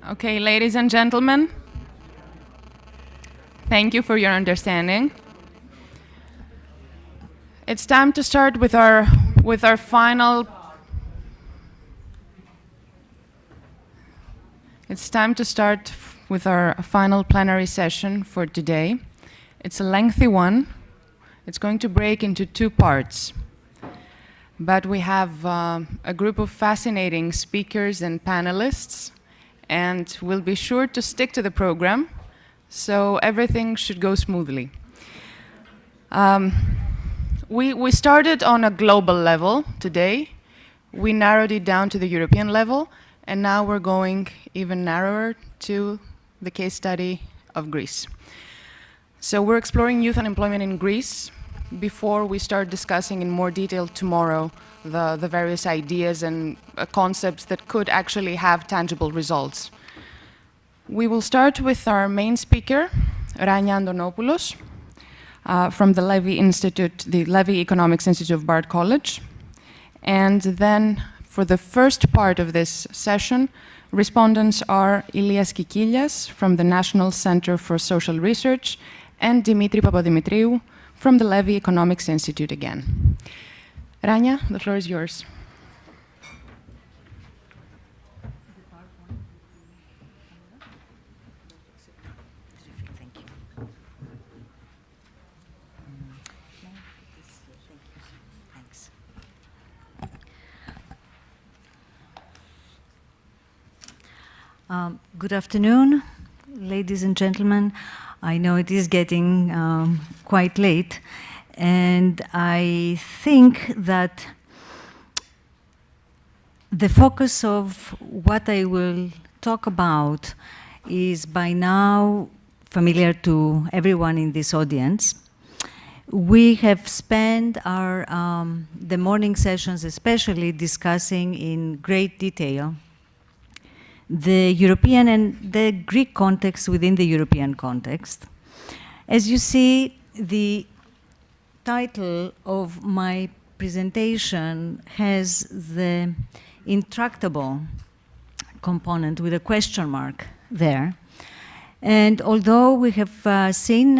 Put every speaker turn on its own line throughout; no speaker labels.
Okay, ladies and gentlemen, thank you for your understanding. It's time to start with our final. It's time to start with our final plenary session for today. It's a lengthy one. It's going to break into two parts. But we have a group of fascinating speakers and panelists, and we'll be sure to stick to the program, so everything should go smoothly. We started on a global level today. We narrowed it down to the European level, and now we're going even narrower to the case study of Greece. So we're exploring youth unemployment in Greece before we start discussing in more detail tomorrow the various ideas and concepts that could actually have tangible results. We will start with our main speaker, Rania Antonopoulos, from the Levy Institute, the Levy Economics Institute of Bard College. And then for the first part of this session, respondents are Elias Kikilias from the National Center for Social Research and Dimitri Papadimitriou from the Levy Economics Institute again. Rania, the floor is yours.
Good afternoon, ladies and gentlemen. I know it is getting quite late, and I think that the focus of what I will talk about is by now familiar to everyone in this audience. We have spent our the morning sessions especially discussing in great detail the European and the Greek context within the European context. As you see, the title of my presentation has the intractable component with a question mark there. And although we have seen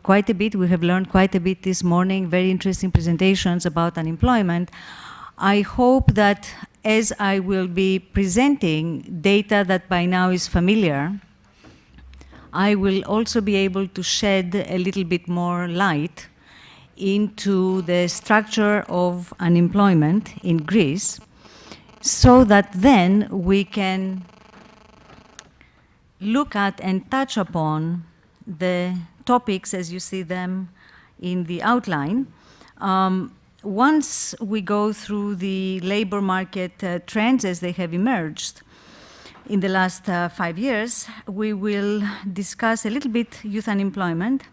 quite a bit, we have learned quite a bit this morning, very interesting presentations about unemployment, I hope that as I will be presenting data that by now is familiar, I will also be able to shed a little bit more light into the structure of unemployment in Greece, so that then we can look at and touch upon the topics as you see them in the outline. Once we go through the labor market trends as they have emerged in the last 5 years, we will discuss a little bit youth unemployment.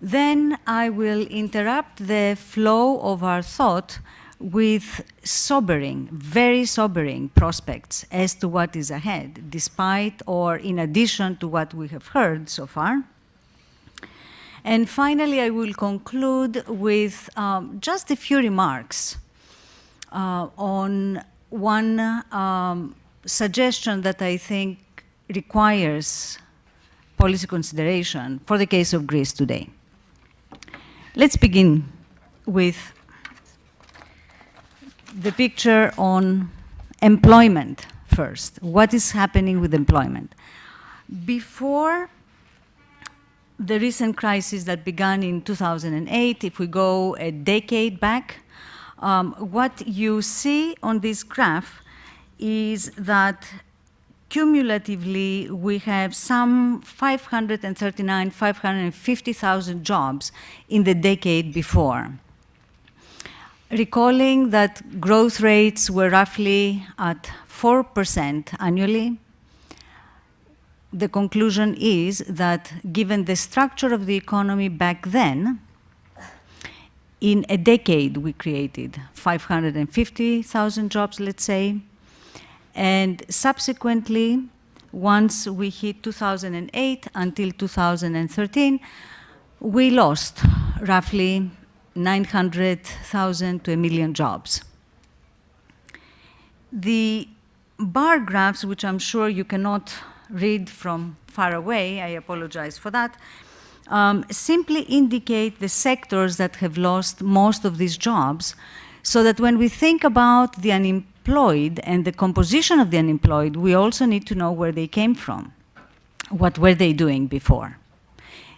Then I will interrupt the flow of our thought with sobering, very sobering prospects as to what is ahead, despite or in addition to what we have heard so far. And finally, I will conclude with just a few remarks on one suggestion that I think requires policy consideration for the case of Greece today. Let's begin with the picture on employment first. What is happening with employment? Before the recent crisis that began in 2008, if we go a decade back, what you see on this graph is that cumulatively we have some 550,000 jobs in the decade before. Recalling that growth rates were roughly at 4% annually, the conclusion is that given the structure of the economy back then, in a decade we created 550,000 jobs, let's say, and subsequently, once we hit 2008 until 2013, we lost roughly 900,000 to 1 million jobs. The bar graphs, which I'm sure you cannot read from far away, I apologize for that, simply indicate the sectors that have lost most of these jobs, so that when we think about the unemployed and the composition of the unemployed, we also need to know where they came from. What were they doing before?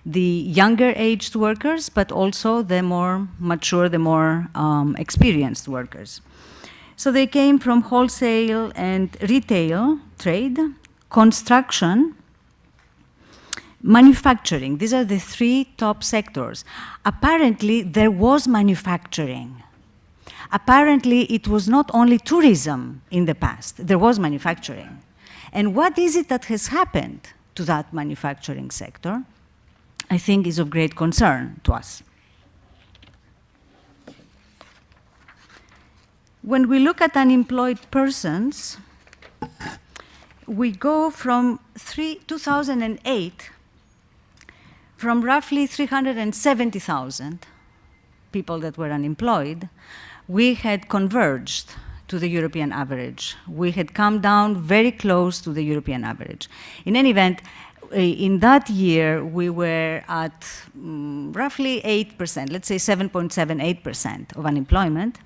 The younger aged workers, but also the more mature, the more experienced workers. So they came from wholesale and retail trade, construction, manufacturing. These are the three top sectors. Apparently, there was manufacturing. Apparently, it was not only tourism in the past, there was manufacturing. And what is it that has happened to that manufacturing sector, I think is of great concern to us. When we look at unemployed persons, we go from 2008, from roughly 370,000 people that were unemployed, we had converged to the European average. We had come down very close to the European average. In any event, in that year, we were at roughly 8%, let's say 7.78% of unemployment.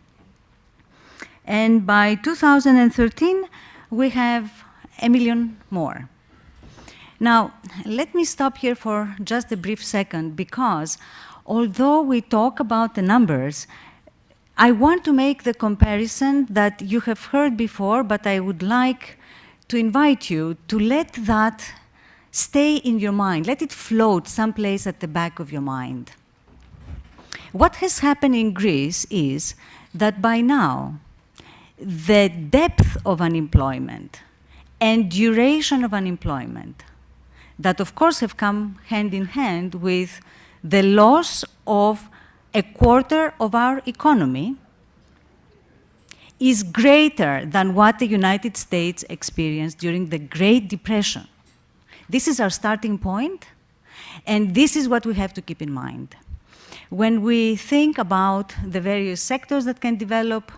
And by 2013, we have 1 million more. Now, let me stop here for just a brief second, because although we talk about the numbers, I want to make the comparison that you have heard before, but I would like to invite you to let that stay in your mind. Let it float someplace at the back of your mind. What has happened in Greece is that by now, the depth of unemployment and duration of unemployment, that of course have come hand in hand with the loss of a quarter of our economy, is greater than what the United States experienced during the Great Depression. This is our starting point, and this is what we have to keep in mind. When we think about the various sectors that can develop,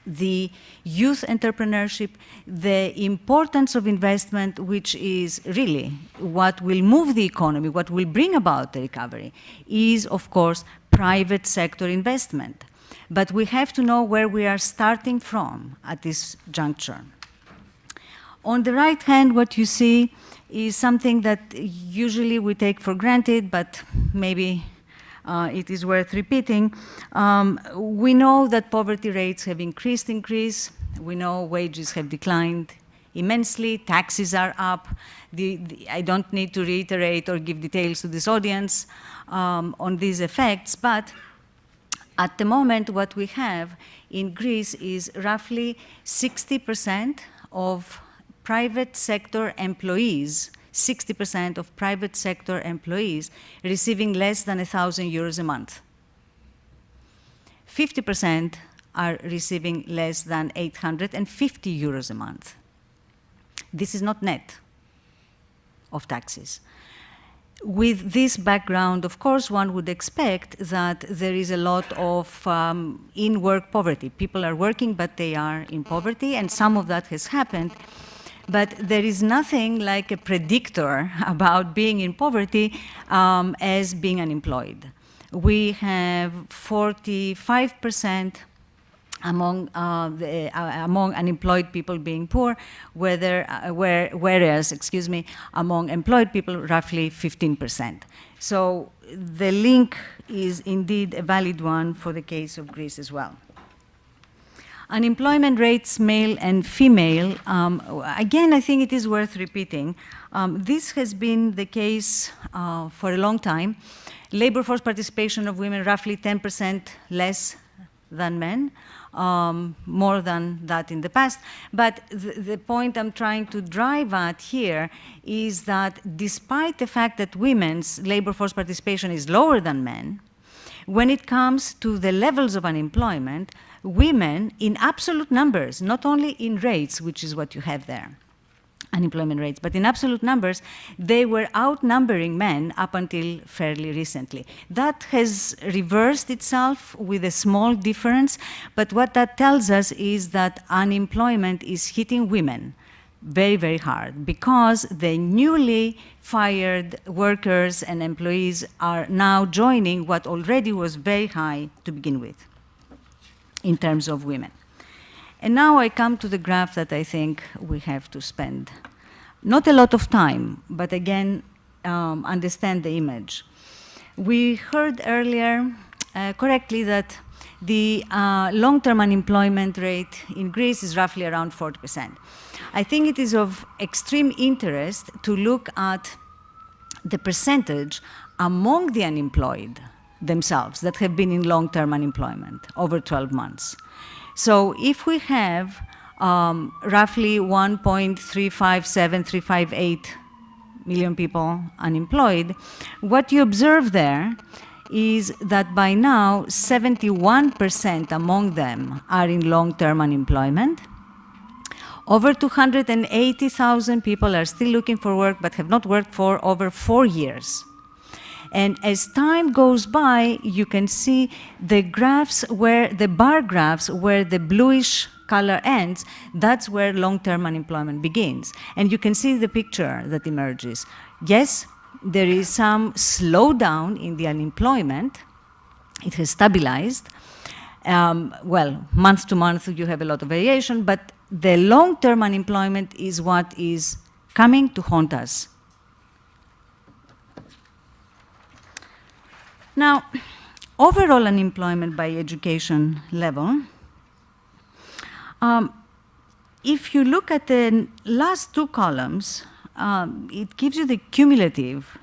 the youth entrepreneurship, the importance of investment, which is really what will move the economy, what will bring about the recovery, is, of course, private sector investment. But we have to know where we are starting from at this juncture. On the right hand, what you see is something that usually we take for granted, but maybe it is worth repeating. We know that poverty rates have increased in Greece. We know wages have declined immensely. Taxes are up. I don't need to reiterate or give details to this audience on these effects, but at the moment what we have in Greece is roughly 60% of private sector employees, 60% of private sector employees receiving less than 1,000 euros a month. 50% are receiving less than 850 euros a month. This is not net of taxes. With this background, of course, one would expect that there is a lot of in-work poverty. People are working, but they are in poverty, and some of that has happened. But there is nothing like a predictor about being in poverty as being unemployed. We have 45% among unemployed people being poor, whereas, among employed people, roughly 15%. So the link is indeed a valid one for the case of Greece as well. Unemployment rates, male and female, again, I think it is worth repeating. This has been the case for a long time. Labor force participation of women, roughly 10% less than men, more than that in the past. But the point I'm trying to drive at here is that despite the fact that women's labor force participation is lower than men, when it comes to the levels of unemployment, women in absolute numbers, not only in rates, which is what you have there, unemployment rates. But in absolute numbers, they were outnumbering men up until fairly recently. That has reversed itself with a small difference, but what that tells us is that unemployment is hitting women very, very hard, because the newly fired workers and employees are now joining what already was very high to begin with in terms of women. And now I come to the graph that I think we have to spend not a lot of time, but again, understand the image. We heard earlier correctly that the long-term unemployment rate in Greece is roughly around 40%. I think it is of extreme interest to look at the percentage among the unemployed themselves that have been in long-term unemployment over 12 months. So if we have roughly 1.357, million people unemployed, what you observe there is that by now 71% among them are in long-term unemployment. Over 280,000 people are still looking for work but have not worked for over 4 years. And as time goes by, you can see the graphs where, the bar graphs where the bluish color ends, that's where long-term unemployment begins. And you can see the picture that emerges. Yes, there is some slowdown in the unemployment. It has stabilized. Well, month to month you have a lot of variation, but the long-term unemployment is what is coming to haunt us. Now, overall unemployment by education level, if you look at the last two columns, it gives you the cumulative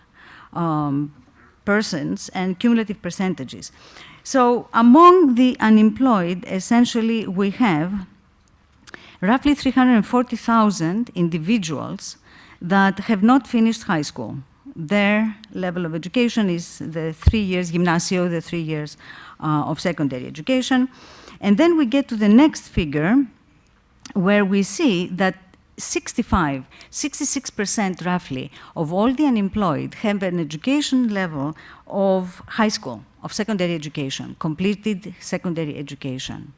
persons and cumulative percentages. So among the unemployed, essentially we have roughly 340,000 individuals that have not finished high school. Their level of education is the 3 years gymnasio, the 3 years of secondary education. And then we get to the next figure, where we see that 66% roughly of all the unemployed have an education level of high school, of secondary education, completed secondary education.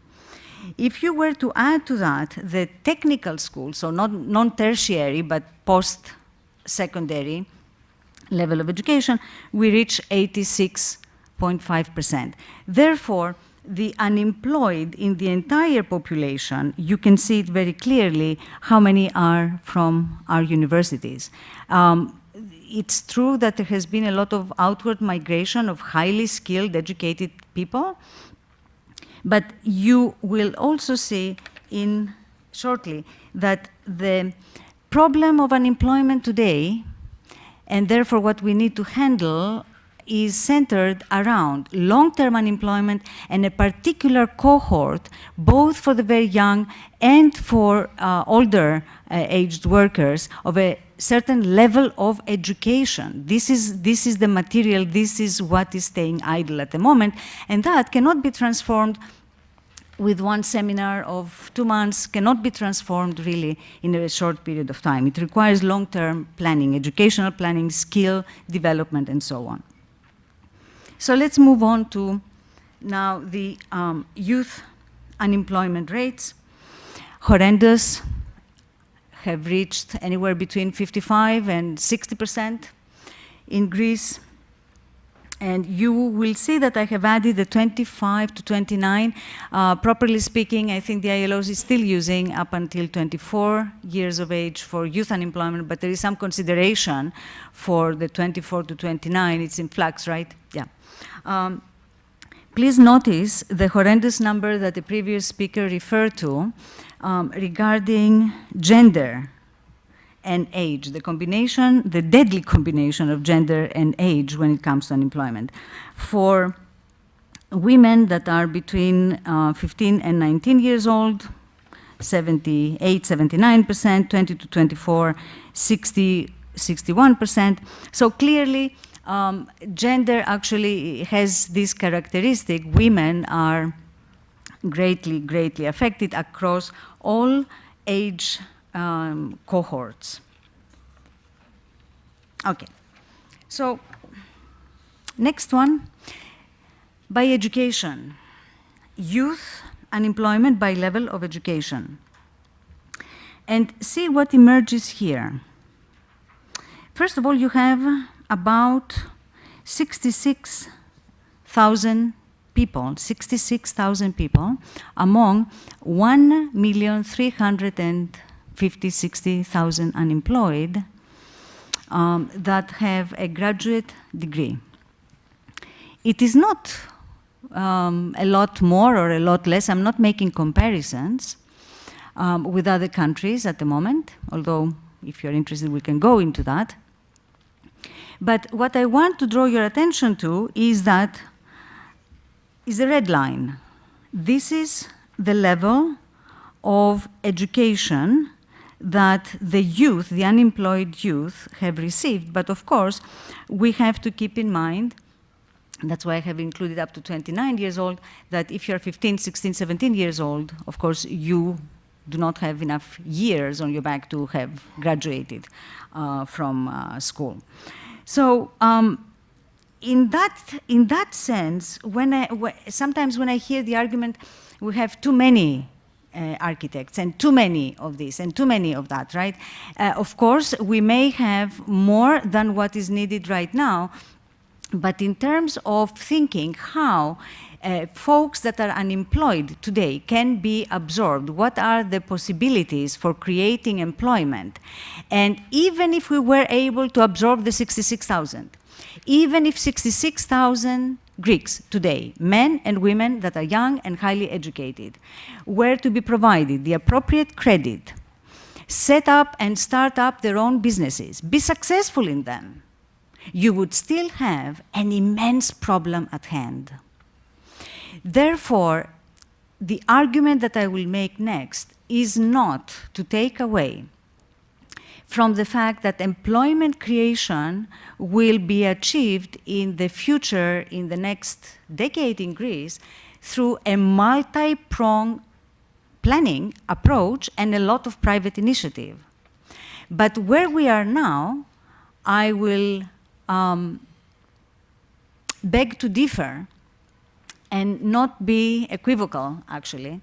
If you were to add to that the technical school, so not non-tertiary but post-secondary level of education, we reach 86.5%. Therefore, the unemployed in the entire population, you can see it very clearly how many are from our universities. It's true that there has been a lot of outward migration of highly skilled, educated people, but you will also see shortly that the problem of unemployment today, and therefore what we need to handle, is centered around long-term unemployment and a particular cohort, both for the very young and for older aged workers, of a certain level of education. This is the material, this is what is staying idle at the moment, and that cannot be transformed with one seminar of 2 months, cannot be transformed really in a short period of time. It requires long-term planning, educational planning, skill development, and so on. So let's move on to now the youth unemployment rates. Horrendous, have reached anywhere between 55 and 60% in Greece. And you will see that I have added the 25 to 29. Properly speaking, I think the ILO is still using up until 24 years of age for youth unemployment, but there is some consideration for the 24 to 29. It's in flux, right? Yeah. Please notice the horrendous number that the previous speaker referred to regarding gender and age, the combination, the deadly combination of gender and age when it comes to unemployment. For women that are between 15 and 19 years old, 78, 79%, 20 to 24, 60, 61%. So clearly, gender actually has this characteristic. Women are greatly, greatly affected across all age cohorts. Okay, so next one, by education, youth unemployment by level of education. And see what emerges here. First of all, you have about 66,000 people, 66,000 people among 1,350,000 unemployed that have a graduate degree. It is not a lot more or a lot less. I'm not making comparisons with other countries at the moment, although if you're interested, we can go into that. But what I want to draw your attention to is that is the red line. This is the level of education that the youth, the unemployed youth, have received. But of course, we have to keep in mind, that's why I have included up to 29 years old, that if you're 15, 16, 17 years old, of course, you do not have enough years on your back to have graduated from school. So in that sense, sometimes when I hear the argument, we have too many architects and too many of this and too many of that, right? Of course, we may have more than what is needed right now, but in terms of thinking how folks that are unemployed today can be absorbed, what are the possibilities for creating employment? And even if we were able to absorb the 66,000, even if 66,000 Greeks today, men and women that are young and highly educated, were to be provided the appropriate credit, set up and start up their own businesses, be successful in them, you would still have an immense problem at hand. Therefore, the argument that I will make next is not to take away from the fact that employment creation will be achieved in the future, in the next decade in Greece, through a multi-pronged planning approach and a lot of private initiative. But where we are now, I will beg to differ and not be equivocal, actually,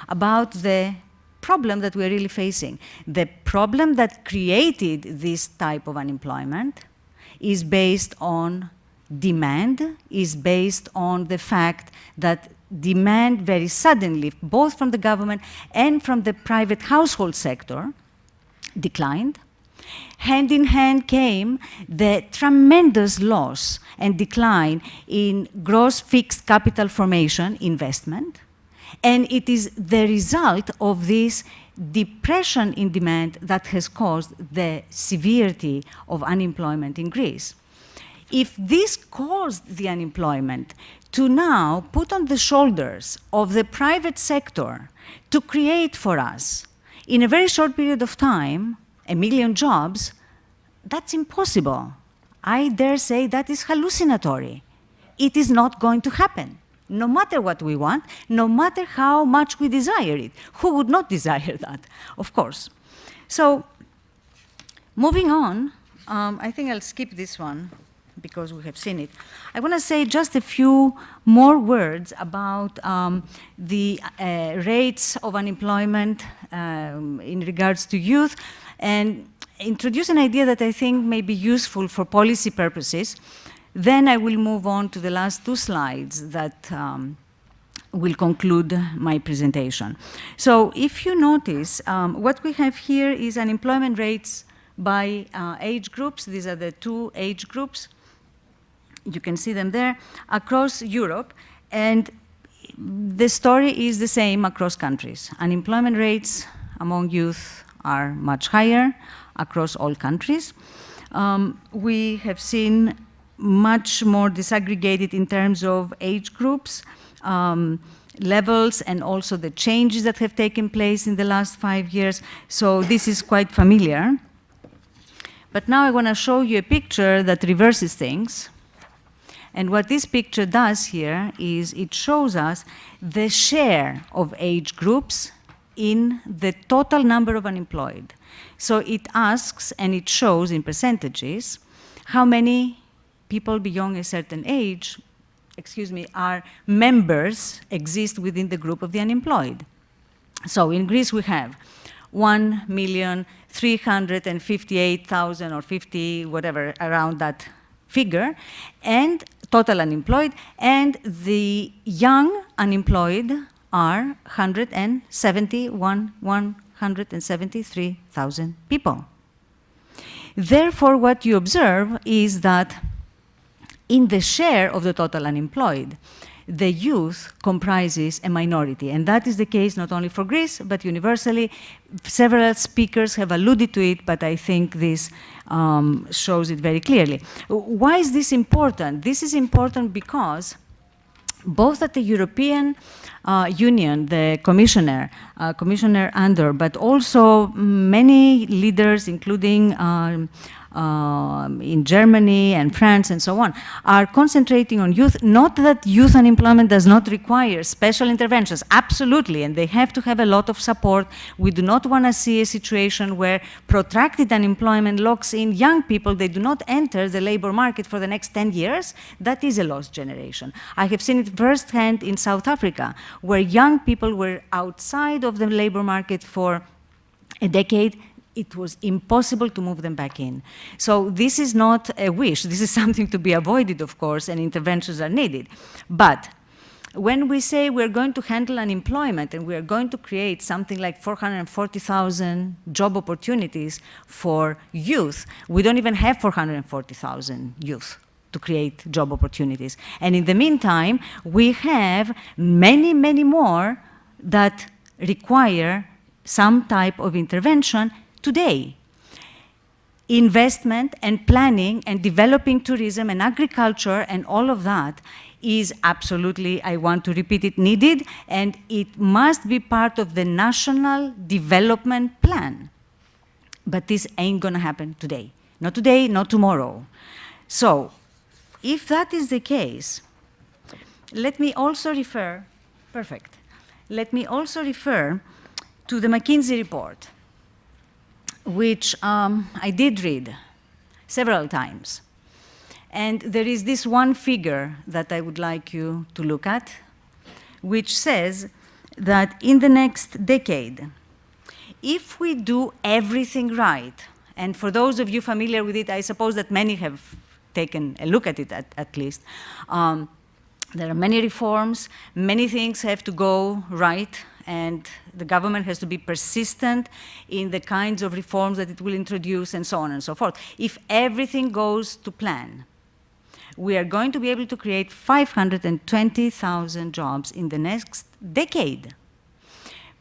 about the problem that we're really facing. The problem that created this type of unemployment is based on demand, is based on the fact that demand very suddenly, both from the government and from the private household sector, declined. Hand in hand came the tremendous loss and decline in gross fixed capital formation investment. And it is the result of this depression in demand that has caused the severity of unemployment in Greece. If this caused the unemployment to now put on the shoulders of the private sector to create for us, in a very short period of time, 1 million jobs, that's impossible. I dare say that is hallucinatory. It is not going to happen, no matter what we want, no matter how much we desire it. Who would not desire that, of course? So, moving on, I think I'll skip this one because we have seen it. I want to say just a few more words about the rates of unemployment in regards to youth, and introduce an idea that I think may be useful for policy purposes. Then I will move on to the last two slides that will conclude my presentation. So if you notice, what we have here is unemployment rates by age groups. These are the two age groups. You can see them there across Europe. And the story is the same across countries. Unemployment rates among youth are much higher across all countries. We have seen much more disaggregated in terms of age groups, levels, and also the changes that have taken place in the last 5 years. So this is quite familiar. But now I want to show you a picture that reverses things. And what this picture does here is it shows us the share of age groups in the total number of unemployed. So it asks, and it shows in percentages, how many people beyond a certain age, are members, exist within the group of the unemployed. So in Greece we have 1,358,000 or 50, whatever, around that figure, and total unemployed, and the young unemployed are 173,000 people. Therefore, what you observe is that in the share of the total unemployed, the youth comprises a minority. And that is the case not only for Greece, but universally. Several speakers have alluded to it, but I think this shows it very clearly. Why is this important? This is important because both at the European Union, the Commissioner, Commissioner Andor, but also many leaders, including in Germany and France and so on, are concentrating on youth. Not that youth unemployment does not require special interventions, absolutely, and they have to have a lot of support. We do not want to see a situation where protracted unemployment locks in young people. They do not enter the labor market for the next 10 years. That is a lost generation. I have seen it firsthand in South Africa, where young people were outside of the labor market for a decade. It was impossible to move them back in. So this is not a wish. This is something to be avoided, of course, and interventions are needed. But when we say we're going to handle unemployment and we're going to create something like 440,000 job opportunities for youth, we don't even have 440,000 youth to create job opportunities. And in the meantime, we have many, many more that require some type of intervention today. Investment and planning and developing tourism and agriculture and all of that is absolutely, I want to repeat it, needed, and it must be part of the national development plan. But this ain't gonna happen today. Not today, not tomorrow. So, if that is the case, let me also refer, let me also refer to the McKinsey report, which I did read several times. And there is this one figure that I would like you to look at, which says that in the next decade, if we do everything right, and for those of you familiar with it, I suppose that many have taken a look at it at least, there are many reforms, many things have to go right, and the government has to be persistent in the kinds of reforms that it will introduce and so on and so forth. If everything goes to plan, we are going to be able to create 520,000 jobs in the next decade.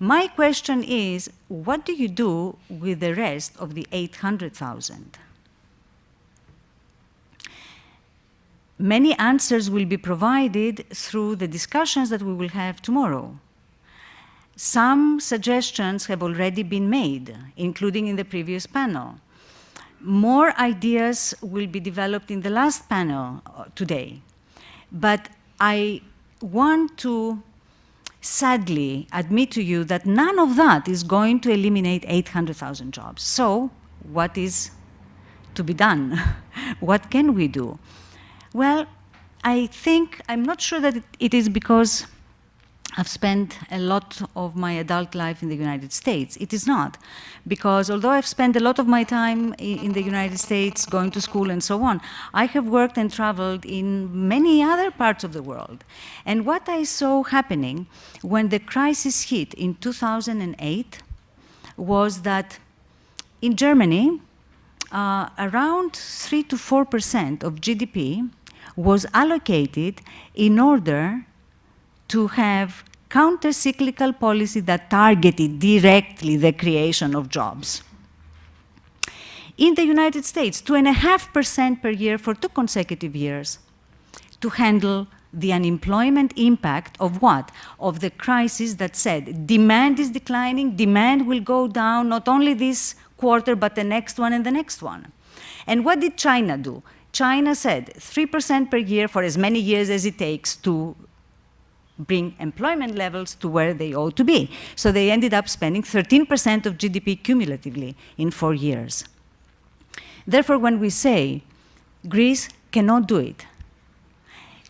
My question is, what do you do with the rest of the 800,000? Many answers will be provided through the discussions that we will have tomorrow. Some suggestions have already been made, including in the previous panel. More ideas will be developed in the last panel today. But I want to sadly admit to you that none of that is going to eliminate 800,000 jobs. So what is to be done? What can we do? Well, I think, I'm not sure that it is because I've spent a lot of my adult life in the United States. It is not, because although I've spent a lot of my time in the United States, going to school and so on, I have worked and traveled in many other parts of the world. And what I saw happening when the crisis hit in 2008 was that in Germany, around 3 to 4% of GDP was allocated in order to have counter-cyclical policy that targeted directly the creation of jobs. In the United States, 2.5% per year for 2 consecutive years to handle the unemployment impact of what? Of the crisis that said demand is declining, demand will go down not only this quarter, but the next one and the next one. And what did China do? China said 3% per year for as many years as it takes to bring employment levels to where they ought to be. So they ended up spending 13% of GDP cumulatively in 4 years. Therefore, when we say Greece cannot do it,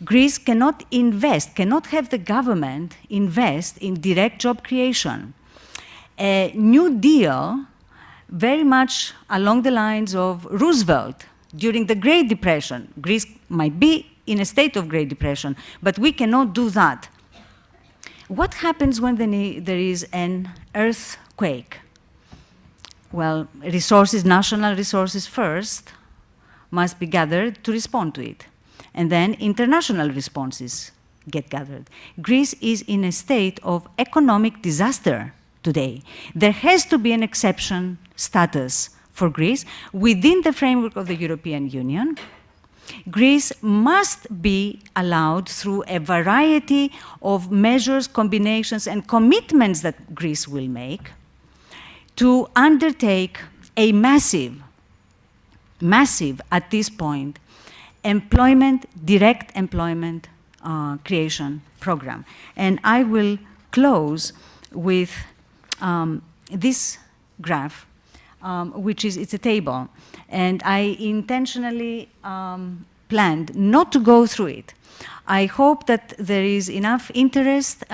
Greece cannot invest, cannot have the government invest in direct job creation. A New Deal, very much along the lines of Roosevelt during the Great Depression. Greece might be in a state of Great Depression, but we cannot do that. What happens when there is an earthquake? Well, resources, national resources first, must be gathered to respond to it. And then international responses get gathered. Greece is in a state of economic disaster today. There has to be an exception status for Greece within the framework of the European Union. Greece must be allowed through a variety of measures, combinations, and commitments that Greece will make to undertake a massive, at this point, direct employment creation program. And I will close with this graph, which is, it's a table. And I intentionally planned not to go through it. I hope that there is enough interest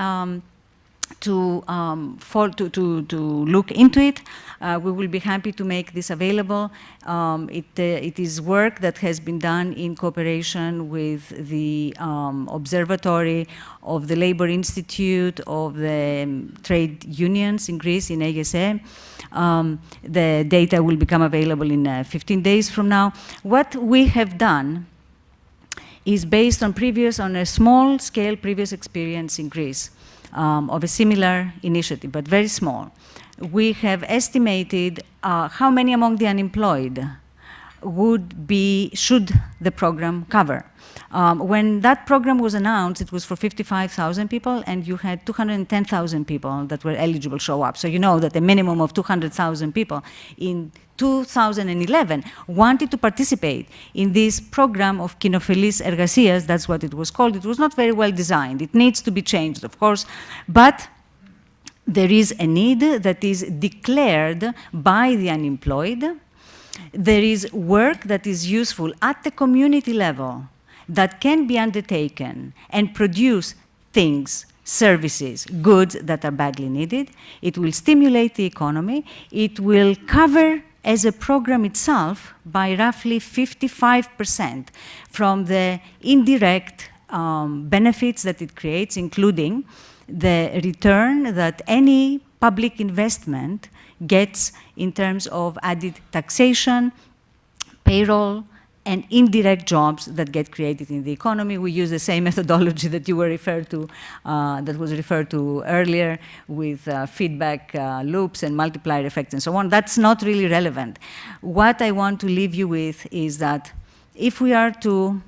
to look into it. We will be happy to make this available. It is work that has been done in cooperation with the Observatory of the Labor Institute of the Trade Unions in Greece, in ASA. The data will become available in 15 days from now. What we have done is based on a small-scale previous experience in Greece of a similar initiative, but very small. We have estimated how many among the unemployed should the program cover. When that program was announced, it was for 55,000 people, and you had 210,000 people that were eligible show up. So you know that a minimum of 200,000 people in 2011 wanted to participate in this program of Kinophilis Ergasias. That's what it was called. It was not very well designed. It needs to be changed, of course, but there is a need that is declared by the unemployed. There is work that is useful at the community level that can be undertaken and produce things, services, goods that are badly needed. It will stimulate the economy. It will cover as a program itself by roughly 55% from the indirect benefits that it creates, including the return that any public investment gets in terms of added taxation, payroll, and indirect jobs that get created in the economy. We use the same methodology that that was referred to earlier with feedback loops and multiplier effects and so on. That's not really relevant. What I want to leave you with is that if we are to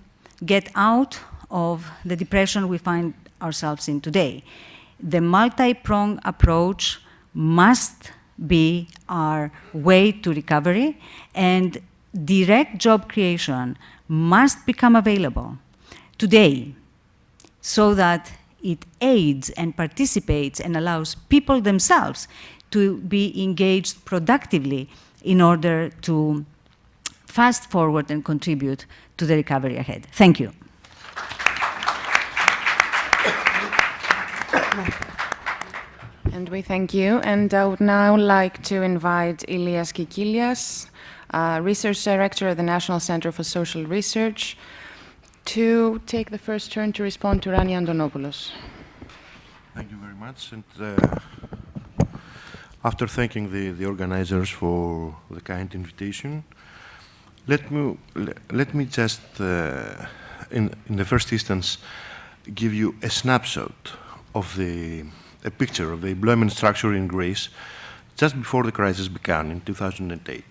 get out of the depression we find ourselves in today, the multi-pronged approach must be our way to recovery, and direct job creation must become available today so that it aids and participates and allows people themselves to be engaged productively in order to fast forward and contribute to the recovery ahead. Thank you.
And we thank you. And I would now like to invite Elias Kikilias, Research Director at the National Center for Social Research, to take the first turn to respond to Rania Antonopoulos.
Thank you very much. And after thanking the organizers for the kind invitation, let me just, in the first instance, give you a snapshot of a picture of the employment structure in Greece just before the crisis began in 2008.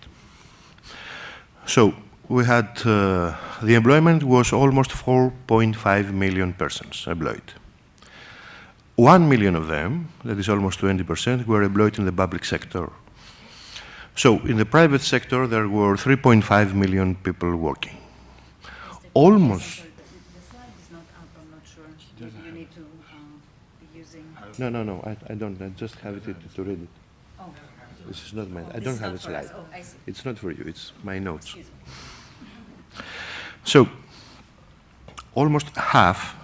So we had, the employment was almost 4.5 million persons employed. 1 million of them, that is almost 20%, were employed in the public sector. So in the private sector, there were 3.5 million people working. Almost.
The slide is not up, I'm not sure. You need to...
No, I don't. I just have it to read it.
Oh.
This is not mine. I don't have a slide.
Oh, I see.
It's not for you. It's my notes. So, almost half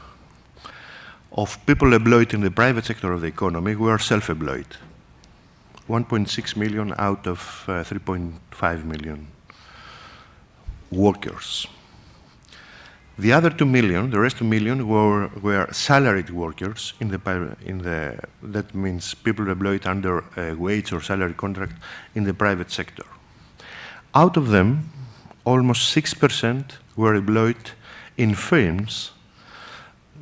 of people employed in the private sector of the economy were self-employed. 1.6 million out of 3.5 million workers. The other 2 million, the rest 2 million, were salaried workers that means people employed under a wage or salary contract in the private sector. Out of them, almost 6% were employed in firms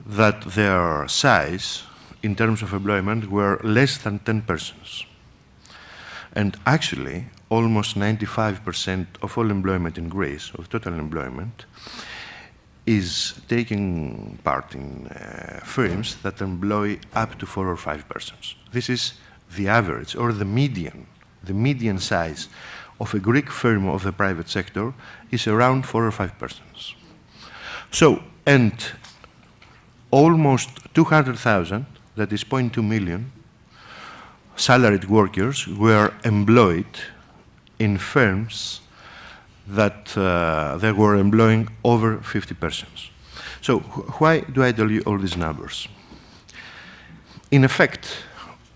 that their size, in terms of employment, were less than 10 persons. And actually, almost 95% of all employment in Greece, of total employment, is taking part in firms that employ up to 4 or 5 persons. This is the average, or the median size of a Greek firm of the private sector is around 4 or 5 persons. So, and almost 200,000, that is 0.2 million, salaried workers were employed in firms that they were employing over 50 persons. So why do I tell you all these numbers? In effect,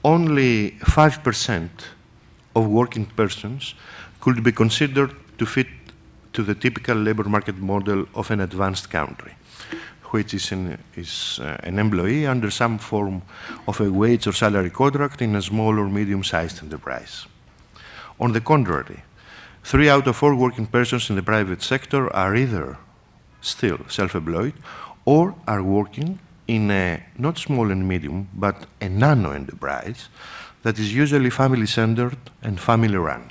only 5% of working persons could be considered to fit to the typical labor market model of an advanced country, which is an employee under some form of a wage or salary contract in a small or medium-sized enterprise. On the contrary, 3 out of 4 working persons in the private sector are either still self-employed or are working in a not small and medium, but a nano enterprise that is usually family-centered and family-run.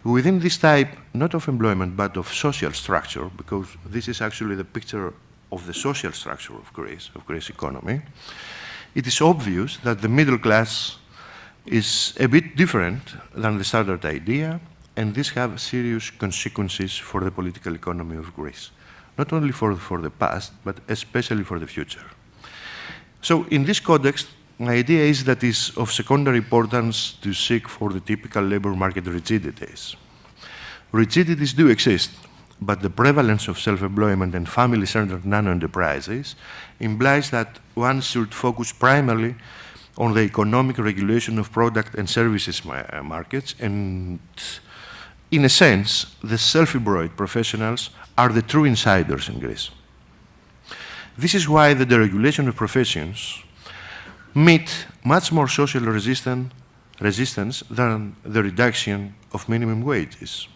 Within this type, not of employment, but of social structure, because this is actually the picture of the social structure of Greece economy, it is obvious that the middle class is a bit different than the standard idea, and this has serious consequences for the political economy of Greece, not only for the past, but especially for the future. So in this context, my idea is that it is of secondary importance to seek for the typical labor market rigidities. Rigidities do exist, but the prevalence of self-employment and family-centered nano-enterprises implies that one should focus primarily on the economic regulation of product and services markets, and in a sense, the self-employed professionals are the true insiders in Greece. This is why the deregulation of professions meet much more social resistance than the reduction of minimum wages.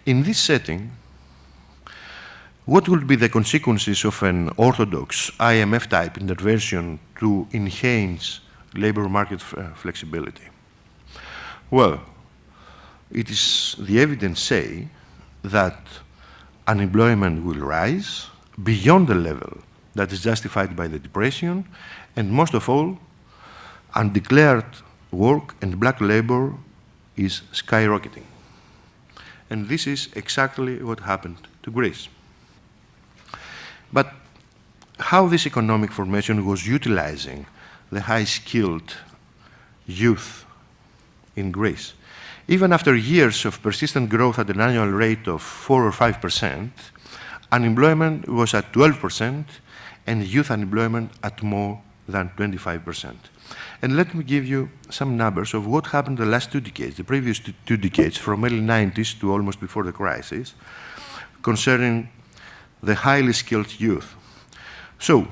In this setting, what would be the consequences of an orthodox IMF-type intervention to enhance labor market flexibility? Well, it is the evidence say that unemployment will rise beyond the level that is justified by the depression, and most of all, undeclared work and black labor is skyrocketing. And this is exactly what happened to Greece. But how this economic formation was utilizing the high-skilled youth in Greece? Even after years of persistent growth at an annual rate of 4 or 5%, unemployment was at 12% and youth unemployment at more than 25%. And let me give you some numbers of what happened the last 2 decades, the previous 2 decades, from early 90s to almost before the crisis, concerning the highly skilled youth. So,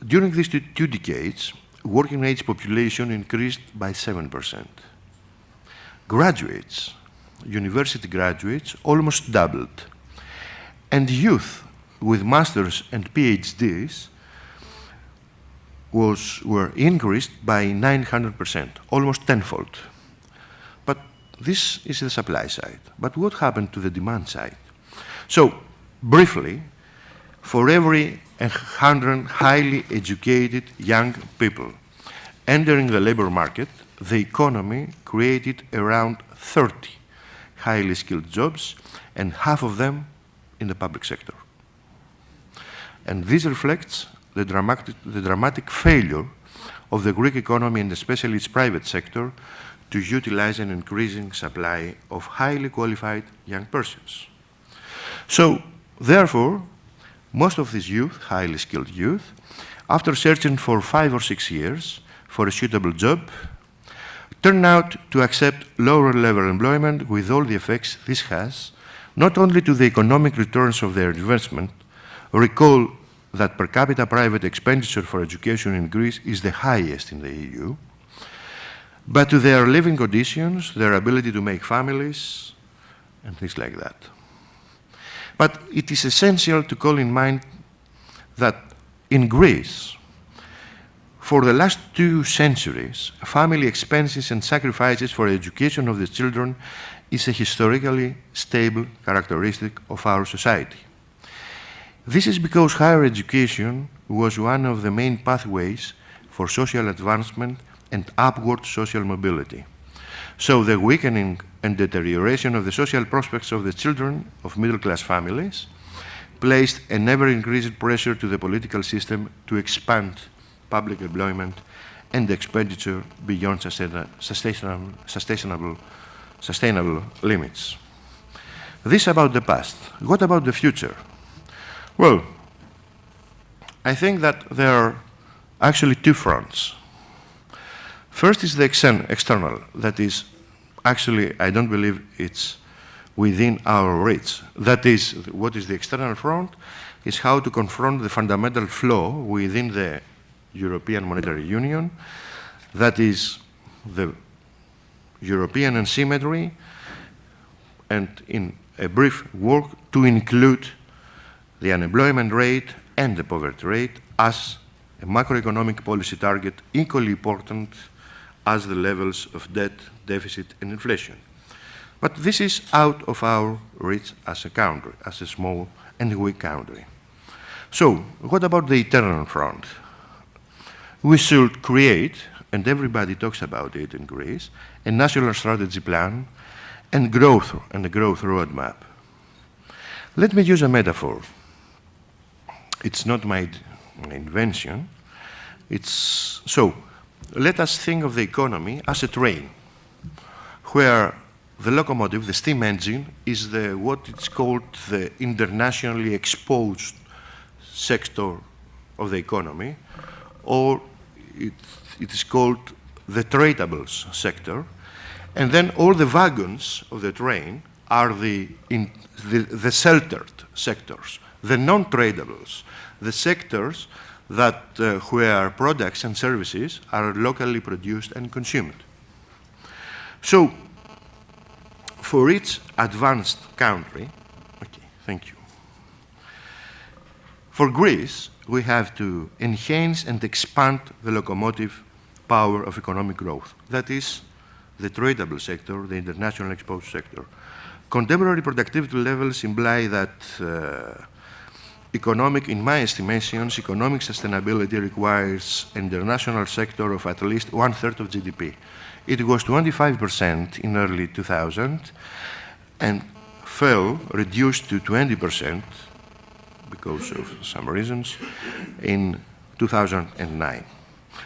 during these 2 decades, working age population increased by 7%. Graduates, university graduates, almost doubled. And youth with masters and PhDs were increased by 900%, almost tenfold. But this is the supply side. But what happened to the demand side? So, briefly, for every 100 highly educated young people entering the labor market, the economy created around 30 highly skilled jobs, and half of them in the public sector. And this reflects the dramatic failure of the Greek economy and especially its private sector to utilize an increasing supply of highly qualified young persons. So, therefore, most of this youth, highly skilled youth, after searching for 5 or 6 years for a suitable job, turn out to accept lower level employment with all the effects this has, not only to the economic returns of their investment. Recall that per capita private expenditure for education in Greece is the highest in the EU, but to their living conditions, their ability to make families, and things like that. But it is essential to call in mind that in Greece, for the last 2 centuries, family expenses and sacrifices for education of the children is a historically stable characteristic of our society. This is because higher education was one of the main pathways for social advancement and upward social mobility. So the weakening and deterioration of the social prospects of the children of middle-class families placed an ever-increasing pressure to the political system to expand public employment and expenditure beyond sustainable limits. This about the past. What about the future? Well, I think that there are actually 2 fronts. First is the external, that is, actually, I don't believe it's within our reach. That is, what is the external front? Is how to confront the fundamental flaw within the European Monetary Union, that is the European asymmetry, and in a brief work to include the unemployment rate and the poverty rate as a macroeconomic policy target equally important as the levels of debt, deficit, and inflation. But this is out of our reach as a country, as a small and weak country. So, what about the internal front? We should create, and everybody talks about it in Greece, a national strategy plan and a growth roadmap. Let me use a metaphor. It's not my invention. So, let us think of the economy as a train, where the locomotive, the steam engine, is what it's called the internationally exposed sector of the economy, or it is called the tradables sector, and then all the wagons of the train are the sheltered sectors, the non-tradables, the sectors that where products and services are locally produced and consumed. So, for each advanced country, okay, thank you. For Greece, we have to enhance and expand the locomotive power of economic growth. That is the tradable sector, the international exposed sector. Contemporary productivity levels imply that in my estimations, economic sustainability requires an international sector of at least 1/3 of GDP. It was 25% in early 2000 and reduced to 20% because of some reasons in 2009.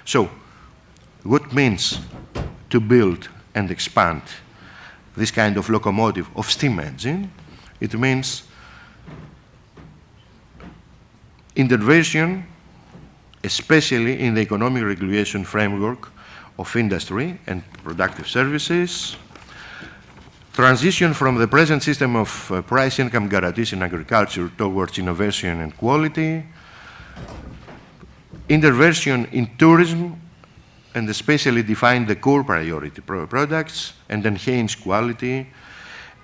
So, what means to build and expand this kind of locomotive of steam engine? It means intervention, especially in the economic regulation framework of industry and productive services, transition from the present system of price income guarantees in agriculture towards innovation and quality, intervention in tourism, and especially define the core priority products and enhance quality.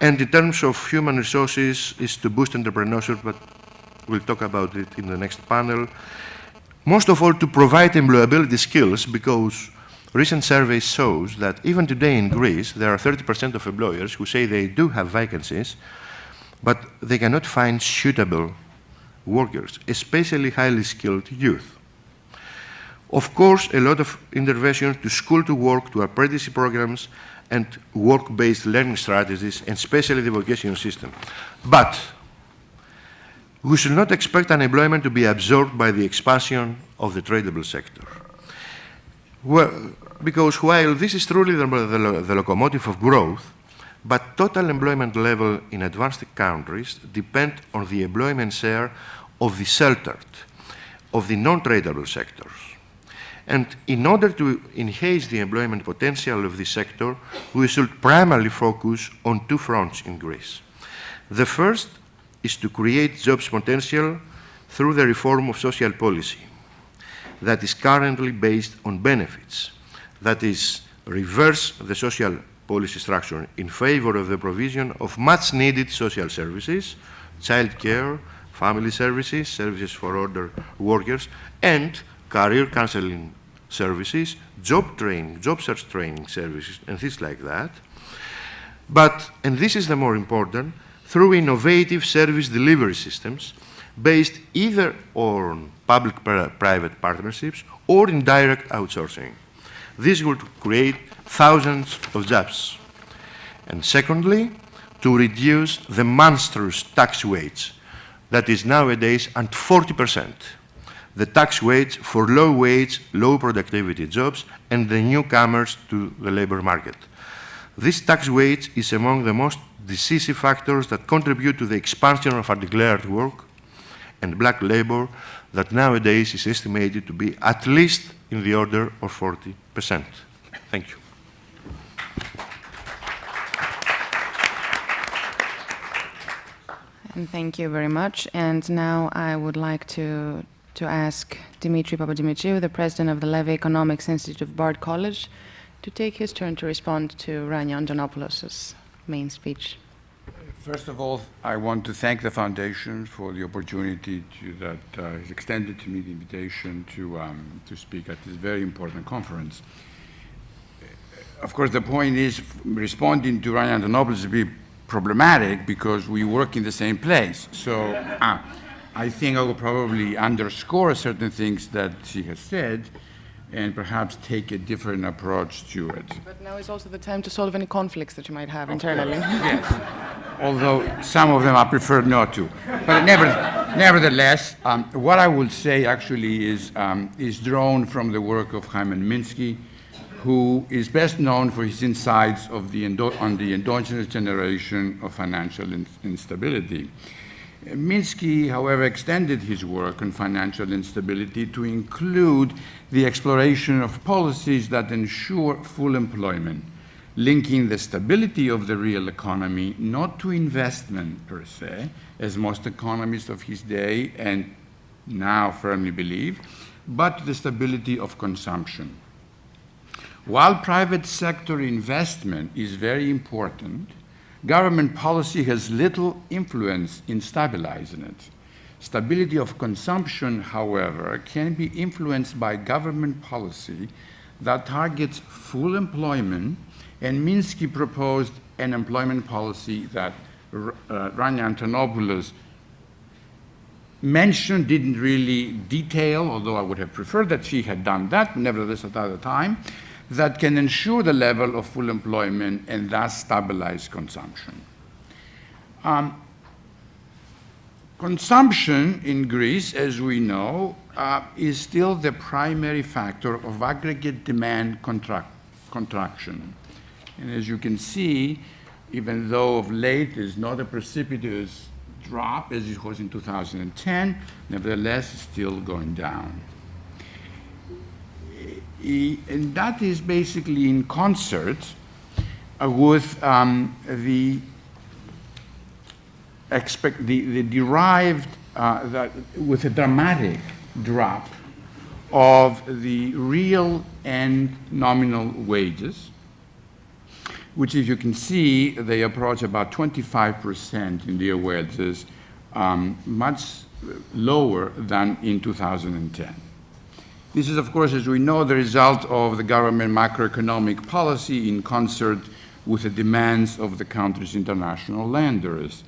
And in terms of human resources, is to boost entrepreneurship, but we'll talk about it in the next panel. Most of all, to provide employability skills, because recent surveys shows that even today in Greece, there are 30% of employers who say they do have vacancies, but they cannot find suitable workers, especially highly skilled youth. Of course, a lot of interventions to school to work, to apprenticeship programs, and work-based learning strategies, and especially the vocational system. But We should not expect unemployment to be absorbed by the expansion of the tradable sector. Well, because while this is truly the locomotive of growth, but total employment level in advanced countries depend on the employment share of the sheltered, of the non-tradable sectors. And in order to enhance the employment potential of this sector, we should primarily focus on two fronts in Greece. The first is to create jobs potential through the reform of social policy that is currently based on benefits, that is, reverse the social policy structure in favor of the provision of much needed social services, childcare, family services, services for older workers, and career counseling services, job training, job search training services, and things like that. But, and this is the more important, through innovative service delivery systems based either on public-private partnerships or in direct outsourcing. This would create thousands of jobs. And secondly, to reduce the monstrous tax wage that is nowadays at 40%, the tax wage for low-wage, low-productivity jobs and the newcomers to the labor market. This tax wage is among the most decisive factors that contribute to the expansion of undeclared work and black labor that nowadays is estimated to be at least in the order of 40%. Thank you.
And thank you very much. And now I would like to ask Dimitri Papadimitriou, the president of the Levy Economics Institute of Bard College, to take his turn to respond to Rania Antonopoulos' main speech.
First of all, I want to thank the Foundation for the opportunity that has extended to me the invitation to speak at this very important conference. Of course, the point is responding to Rania Antonopoulos to be problematic because we work in the same place. So I think I will probably underscore certain things that she has said and perhaps take a different approach to it.
But now is also the time to solve any conflicts that you might have internally.
Yes, although some of them I prefer not to. But nevertheless, what I will say actually is drawn from the work of Hyman Minsky, who is best known for his insights on the endogenous generation of financial instability. Minsky, however, extended his work on financial instability to include the exploration of policies that ensure full employment, linking the stability of the real economy not to investment per se, as most economists of his day and now firmly believe, but to the stability of consumption. While private sector investment is very important, government policy has little influence in stabilizing it. Stability of consumption, however, can be influenced by government policy that targets full employment, and Minsky proposed an employment policy that Rania Antonopoulos mentioned, didn't really detail, although I would have preferred that she had done that, nevertheless at other time, that can ensure the level of full employment and thus stabilize consumption. Consumption in Greece, as we know, is still the primary factor of aggregate demand contraction. And as you can see, even though of late is not a precipitous drop as it was in 2010, nevertheless it's still going down. And that is basically in concert with the derived, with a dramatic drop of the real and nominal wages, which, if you can see, they approach about 25% in real wages, much lower than in 2010. This is, of course, as we know, the result of the government macroeconomic policy in concert with the demands of the country's international lenders.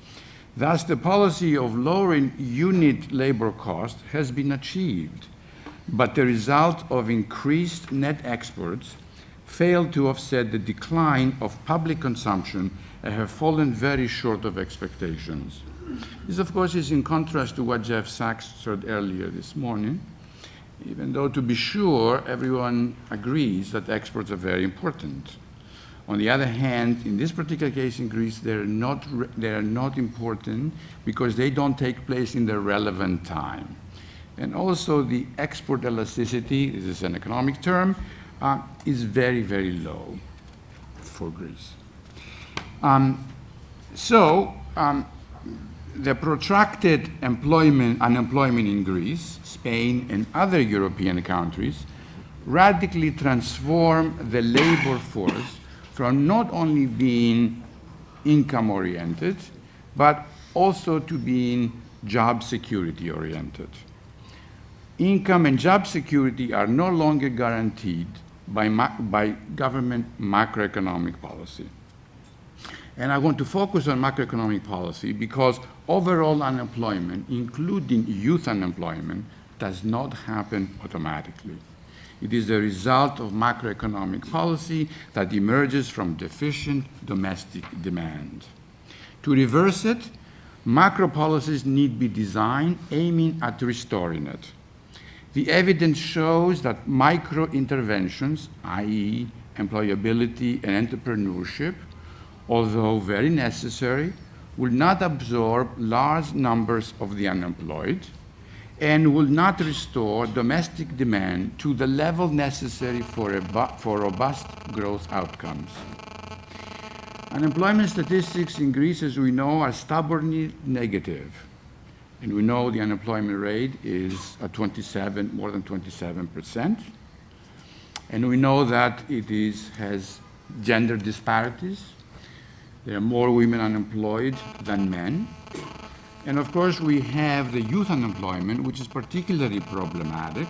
Thus, the policy of lowering unit labor cost has been achieved, but the result of increased net exports failed to offset the decline of public consumption and have fallen very short of expectations. This, of course, is in contrast to what Jeff Sachs said earlier this morning, even though, to be sure, everyone agrees that exports are very important. On the other hand, in this particular case in Greece, they are not important because they don't take place in the relevant time. And also the export elasticity, this is an economic term, is very, very low for Greece. The protracted unemployment in Greece, Spain, and other European countries radically transform the labor force from not only being income-oriented, but also to being job security-oriented. Income and job security are no longer guaranteed by government macroeconomic policy. And I want to focus on macroeconomic policy because overall unemployment, including youth unemployment, does not happen automatically. It is the result of macroeconomic policy that emerges from deficient domestic demand. To reverse it, macro policies need be designed aiming at restoring it. The evidence shows that micro interventions, i.e. employability and entrepreneurship, although very necessary, will not absorb large numbers of the unemployed and will not restore domestic demand to the level necessary for robust growth outcomes. Unemployment statistics in Greece, as we know, are stubbornly negative. And we know the unemployment rate is at more than 27%. And we know that it has gender disparities. There are more women unemployed than men. And of course, we have the youth unemployment, which is particularly problematic,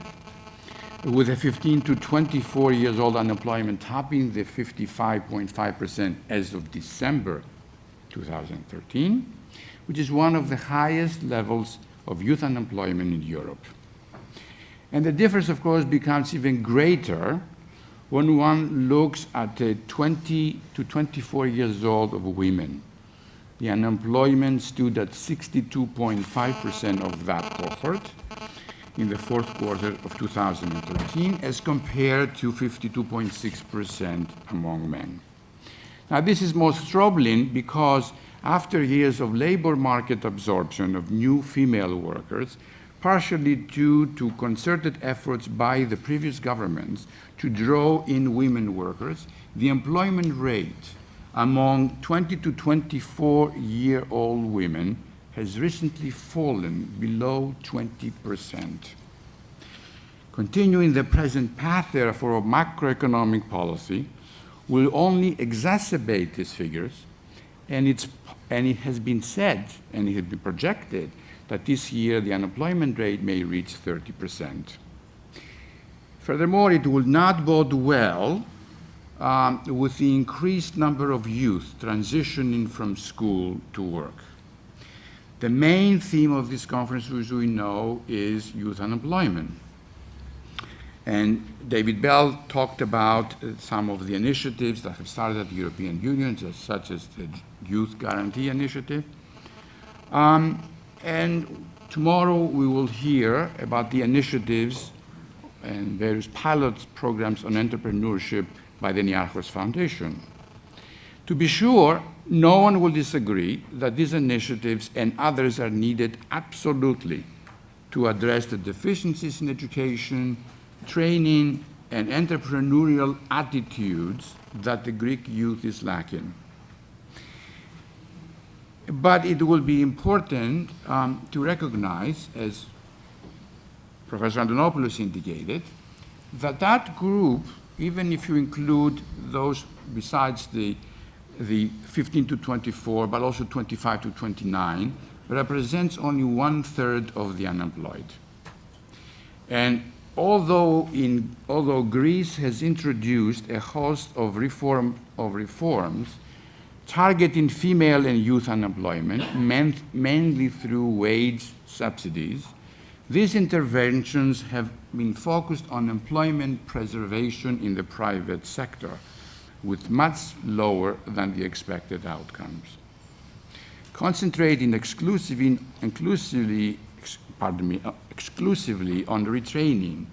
with a 15 to 24 years old unemployment topping the 55.5% as of December 2013, which is one of the highest levels of youth unemployment in Europe. And the difference, of course, becomes even greater when one looks at the 20 to 24 years old of women. The unemployment stood at 62.5% of that cohort in the fourth quarter of 2013 as compared to 52.6% among men. Now, this is most troubling because after years of labor market absorption of new female workers, partially due to concerted efforts by the previous governments to draw in women workers, the employment rate among 20 to 24-year-old women has recently fallen below 20%. Continuing the present path, therefore, of macroeconomic policy will only exacerbate these figures, and it has been said, and it has been projected, that this year the unemployment rate may reach 30%. Furthermore, it will not bode well with the increased number of youth transitioning from school to work. The main theme of this conference, as we know, is youth unemployment. And David Bell talked about some of the initiatives that have started at the European Union, such as the Youth Guarantee Initiative. And tomorrow we will hear about the initiatives and various pilot programs on entrepreneurship by the Niarchos Foundation. To be sure, no one will disagree that these initiatives and others are needed absolutely to address the deficiencies in education, training, and entrepreneurial attitudes that the Greek youth is lacking. But it will be important to recognize, as Professor Antonopoulos indicated, that that group, even if you include those besides the 15 to 24, but also 25 to 29, represents only 1/3 of the unemployed. And although Greece has introduced a host of reforms targeting female and youth unemployment, mainly through wage subsidies, these interventions have been focused on employment preservation in the private sector, with much lower than the expected outcomes. concentrating exclusively on retraining,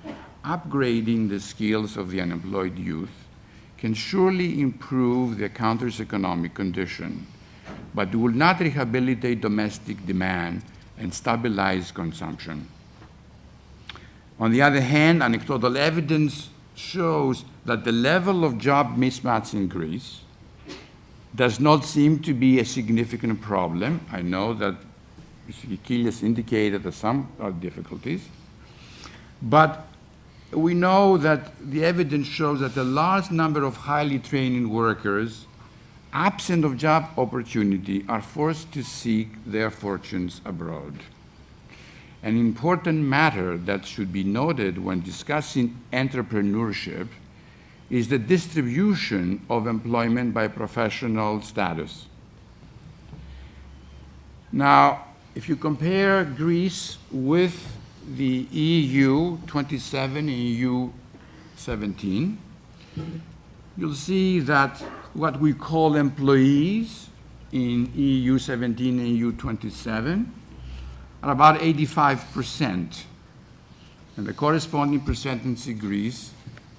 upgrading the skills of the unemployed youth, can surely improve the country's economic condition, but will not rehabilitate domestic demand and stabilize consumption. On the other hand, anecdotal evidence shows that the level of job mismatch in Greece does not seem to be a significant problem. I know that Mr. Kikilias indicated that some are difficulties, but we know that the evidence shows that a large number of highly trained workers, absent of job opportunity, are forced to seek their fortunes abroad. An important matter that should be noted when discussing entrepreneurship is the distribution of employment by professional status. Now, if you compare Greece with the EU 27 and EU 17, you'll see that what we call employees in EU 17 and EU 27 are about 85%, and the corresponding percentage in Greece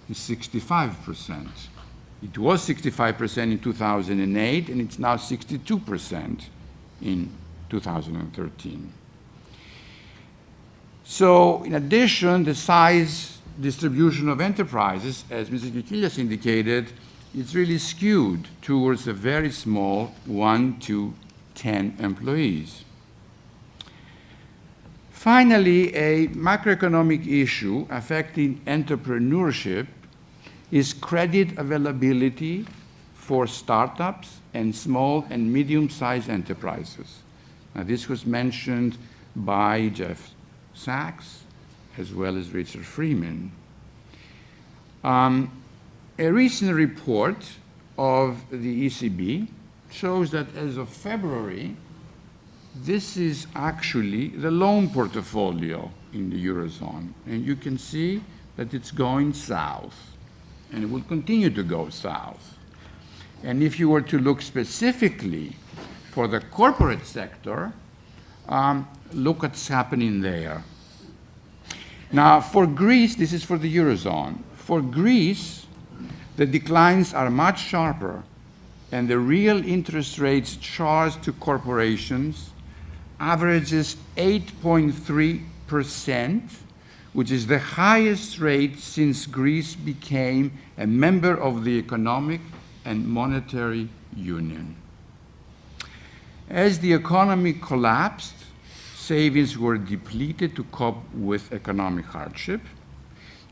is 65%. It was 65% in 2008, and it's now 62% in 2013. So, in addition, the size distribution of enterprises, as Mr. Kikilias indicated, is really skewed towards a very small 1 to 10 employees. Finally, a macroeconomic issue affecting entrepreneurship is credit availability for startups and small and medium-sized enterprises. Now, this was mentioned by Jeff Sachs as well as Richard Freeman. A recent report of the ECB shows that as of February, this is actually the loan portfolio in the Eurozone. And you can see that it's going south, and it will continue to go south. And if you were to look specifically for the corporate sector, look what's happening there. Now, for Greece, this is for the Eurozone. For Greece, the declines are much sharper, and the real interest rates charged to corporations averages 8.3%, which is the highest rate since Greece became a member of the Economic and Monetary Union. As the economy collapsed, savings were depleted to cope with economic hardship.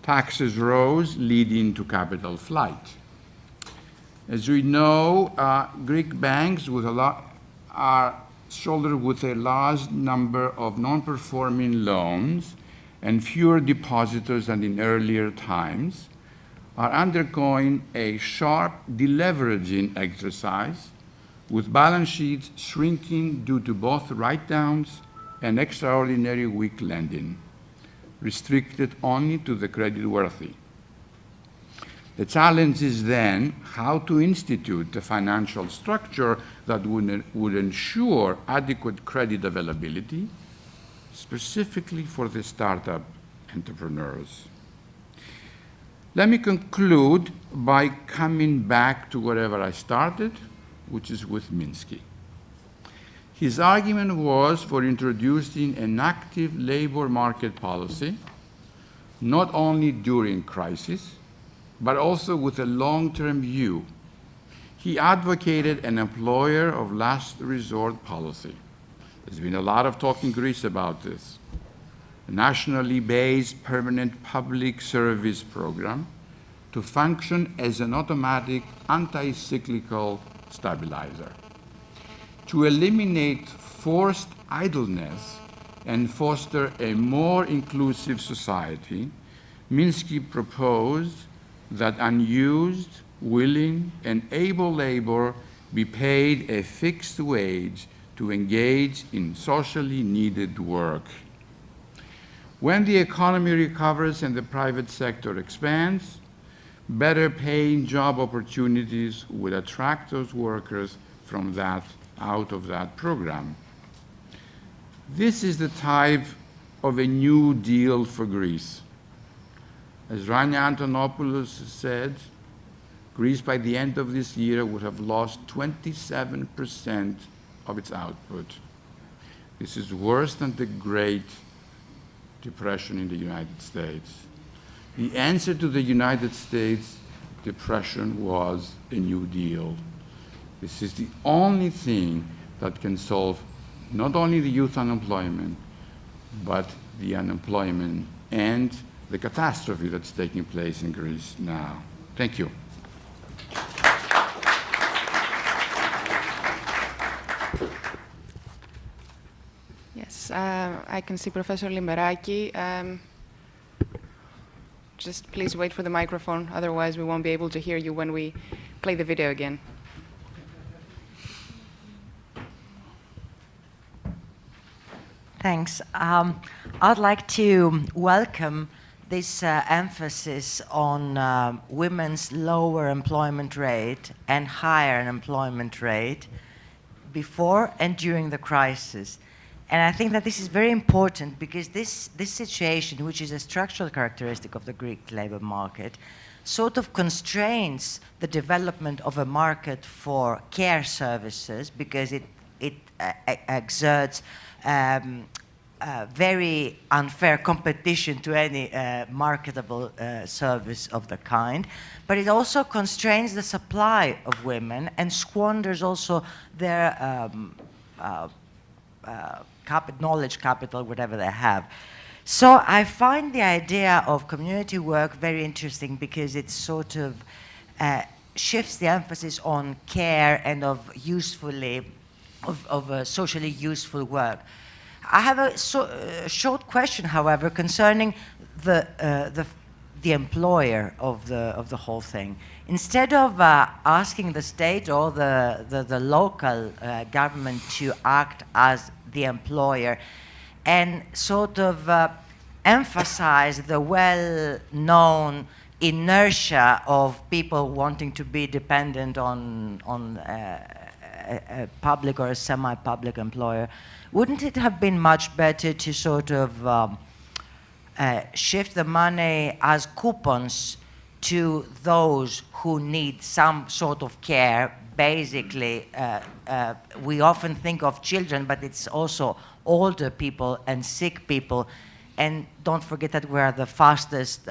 Taxes rose, leading to capital flight. As we know, Greek banks are shouldered with a large number of non-performing loans and fewer depositors than in earlier times, are undergoing a sharp deleveraging exercise, with balance sheets shrinking due to both write-downs and extraordinary weak lending, restricted only to the credit-worthy. The challenge is then how to institute a financial structure that would ensure adequate credit availability, specifically for the startup entrepreneurs. Let me conclude by coming back to wherever I started, which is with Minsky. His argument was for introducing an active labor market policy, not only during crisis, but also with a long-term view. He advocated an employer of last resort policy. There's been a lot of talk in Greece about this. A nationally based permanent public service program to function as an automatic anti-cyclical stabilizer. To eliminate forced idleness and foster a more inclusive society, Minsky proposed that unused, willing, and able labor be paid a fixed wage to engage in socially needed work. When the economy recovers and the private sector expands, better paying job opportunities will attract those workers from that out of that program. This is the type of a new deal for Greece. As Rania Antonopoulos said, Greece by the end of this year would have lost 27% of its output. This is worse than the Great Depression in the United States. The answer to the United States depression was a New Deal. This is the only thing that can solve not only the youth unemployment, but the unemployment and the catastrophe that's taking place in Greece now. Thank you.
Yes, I can see Professor Limeraki. Just please wait for the microphone, otherwise we won't be able to hear you when we play the video again.
Thanks. I'd like to welcome this emphasis on women's lower employment rate and higher unemployment rate before and during the crisis. And I think that this is very important because this situation, which is a structural characteristic of the Greek labor market, sort of constrains the development of a market for care services because it exerts very unfair competition to any marketable service of the kind. But it also constrains the supply of women and squanders also their knowledge capital, whatever they have. So I find the idea of community work very interesting because it sort of shifts the emphasis on care and of socially useful work. I have a short question, however, concerning the employer of the whole thing. Instead of asking the state or the local government to act as the employer and sort of emphasize the well-known inertia of people wanting to be dependent on a public or a semi-public employer, wouldn't it have been much better to sort of shift the money as coupons to those who need some sort of care? Basically, we often think of children, but it's also older people and sick people. And don't forget that we're the fastest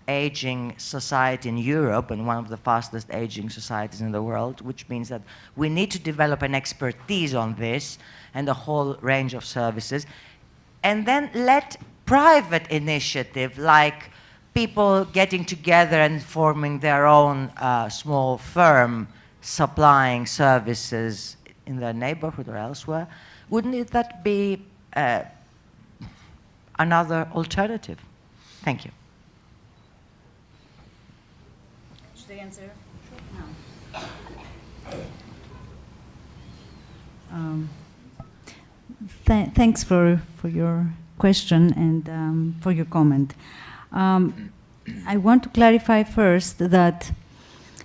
aging society in Europe and one of the fastest aging societies in the world, which means that we need to develop an expertise on this and a whole range of services. And then let private initiative, like people getting together and forming their own small firm supplying services in their neighborhood or elsewhere, wouldn't that be another alternative? Thank you.
Should I answer? No. Thanks for your question and for your comment. I want to clarify first that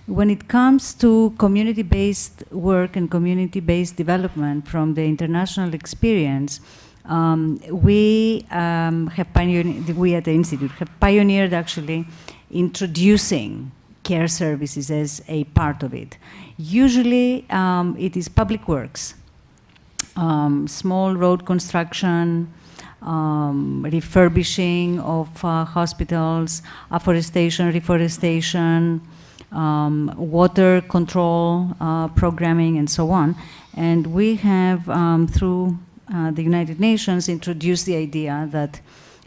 when it comes to community-based work and community-based development from the international experience, we at the Institute have pioneered actually introducing care services as a part of it. Usually it is public works, small road construction, refurbishing of hospitals, afforestation, reforestation, water control programming, and so on. And we have, through the United Nations, introduced the idea that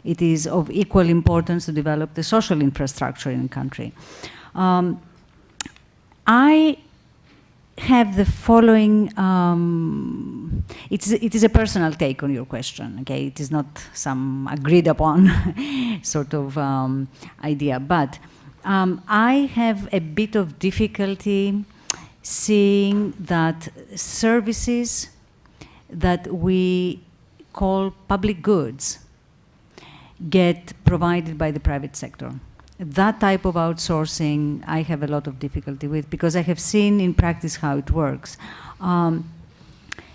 it is of equal importance to develop the social infrastructure in the country. I have the following, it is a personal take on your question, okay? It is not some agreed upon sort of idea, but I have a bit of difficulty seeing that services that we call public goods get provided by the private sector. That type of outsourcing I have a lot of difficulty with because I have seen in practice how it works.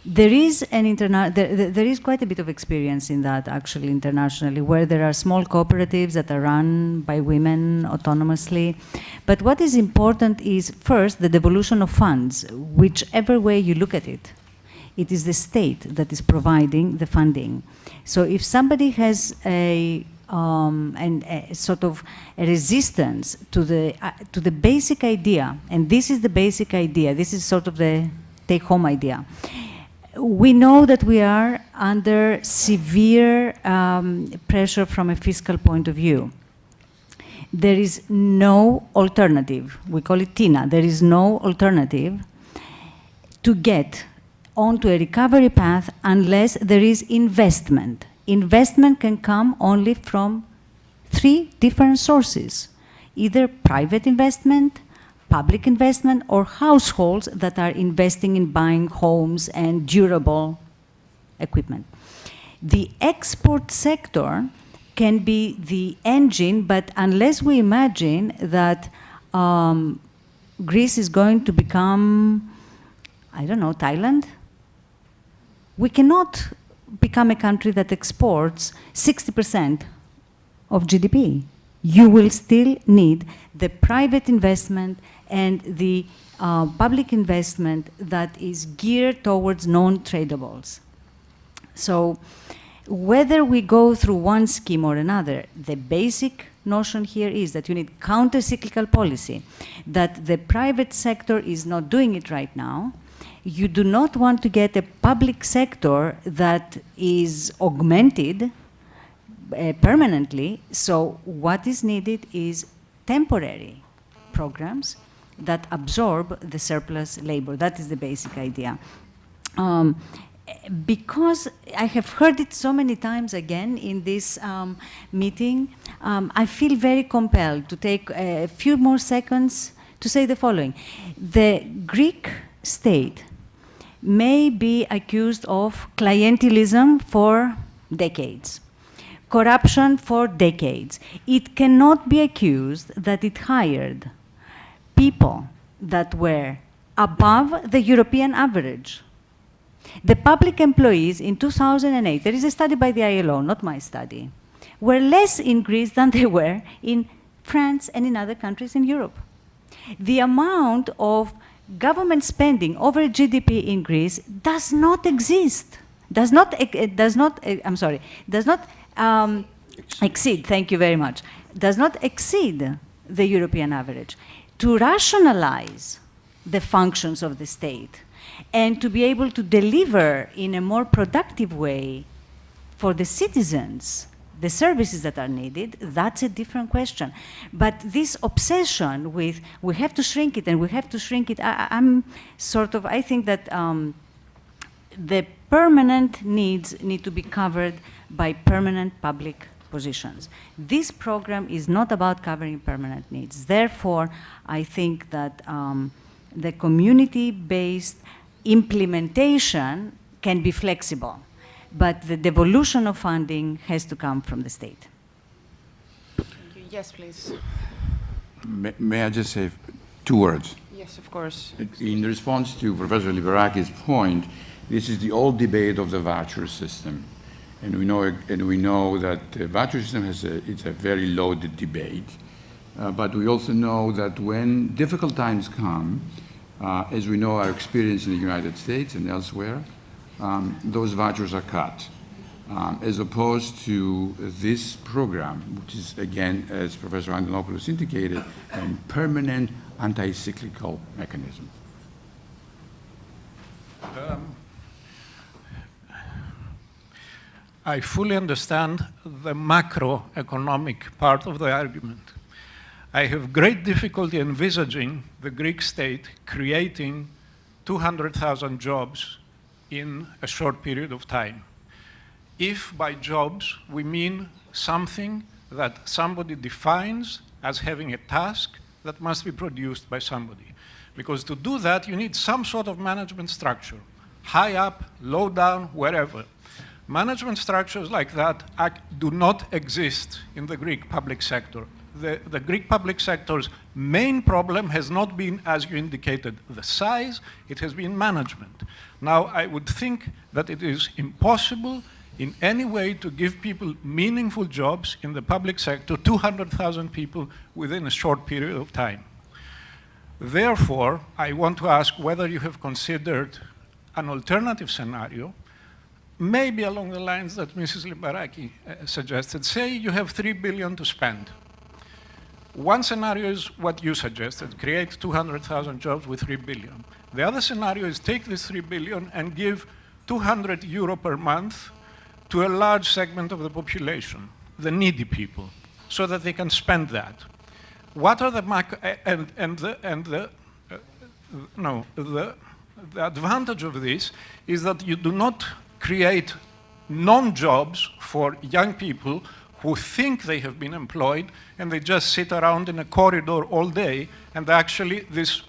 There is there is quite a bit of experience in that actually internationally, where there are small cooperatives that are run by women autonomously. But what is important is first the devolution of funds, whichever way you look at it. It is the state that is providing the funding. So if somebody has a sort of a resistance to the basic idea, and this is the basic idea, this is sort of the take-home idea. We know that we are under severe pressure from a fiscal point of view. There is no alternative. We call it TINA. There is no alternative to get onto a recovery path unless there is investment. Investment can come only from 3 different sources, either private investment, public investment, or households that are investing in buying homes and durable equipment. The export sector can be the engine, but unless we imagine that Greece is going to become, I don't know, Thailand, we cannot become a country that exports 60% of GDP. You will still need the private investment and the public investment that is geared towards non-tradables. So whether we go through one scheme or another, the basic notion here is that you need counter-cyclical policy, that the private sector is not doing it right now. You do not want to get a public sector that is augmented permanently. So what is needed is temporary programs that absorb the surplus labor. That is the basic idea. Because I have heard it so many times again in this meeting, I feel very compelled to take a few more seconds to say the following. The Greek state may be accused of clientelism for decades, corruption for decades. It cannot be accused that it hired people that were above the European average. The public employees in 2008, there is a study by the ILO, not my study, were less in Greece than they were in France and in other countries in Europe. The amount of government spending over GDP in Greece does not exist, exceed, thank you very much, does not exceed the European average. To rationalize the functions of the state and to be able to deliver in a more productive way for the citizens the services that are needed, that's a different question. But this obsession with we have to shrink it and we have to shrink it, I think that the permanent needs need to be covered by permanent public positions. This program is not about covering permanent needs. Therefore, I think that the community-based implementation can be flexible, but the devolution of funding has to come from the state.
Yes, please.
May I just say 2 words?
Yes, of course.
In response to Professor Liberaki's point, this is the old debate of the voucher system. And we know that the voucher system it's a very loaded debate. But we also know that when difficult times come, as we know our experience in the United States and elsewhere, those vouchers are cut, as opposed to this program, which is, again, as Professor Antonopoulos indicated, a permanent anti-cyclical mechanism.
I fully understand the macroeconomic part of the argument. I have great difficulty envisaging the Greek state creating 200,000 jobs in a short period of time. If by jobs we mean something that somebody defines as having a task that must be produced by somebody. Because to do that, you need some sort of management structure, high up, low down, wherever. Management structures like that do not exist in the Greek public sector. The Greek public sector's main problem has not been, as you indicated, the size, it has been management. Now, I would think that it is impossible in any way to give people meaningful jobs in the public sector, 200,000 people within a short period of time. Therefore, I want to ask whether you have considered an alternative scenario, maybe along the lines that Mrs. Libaraki suggested. Say you have 3 billion to spend. One scenario is what you suggested, create 200,000 jobs with 3 billion. The other scenario is take this 3 billion and give 200 euro per month to a large segment of the population, the needy people, so that they can spend that. What are the the advantage of this is that you do not create non-jobs for young people who think they have been employed and they just sit around in a corridor all day, and actually this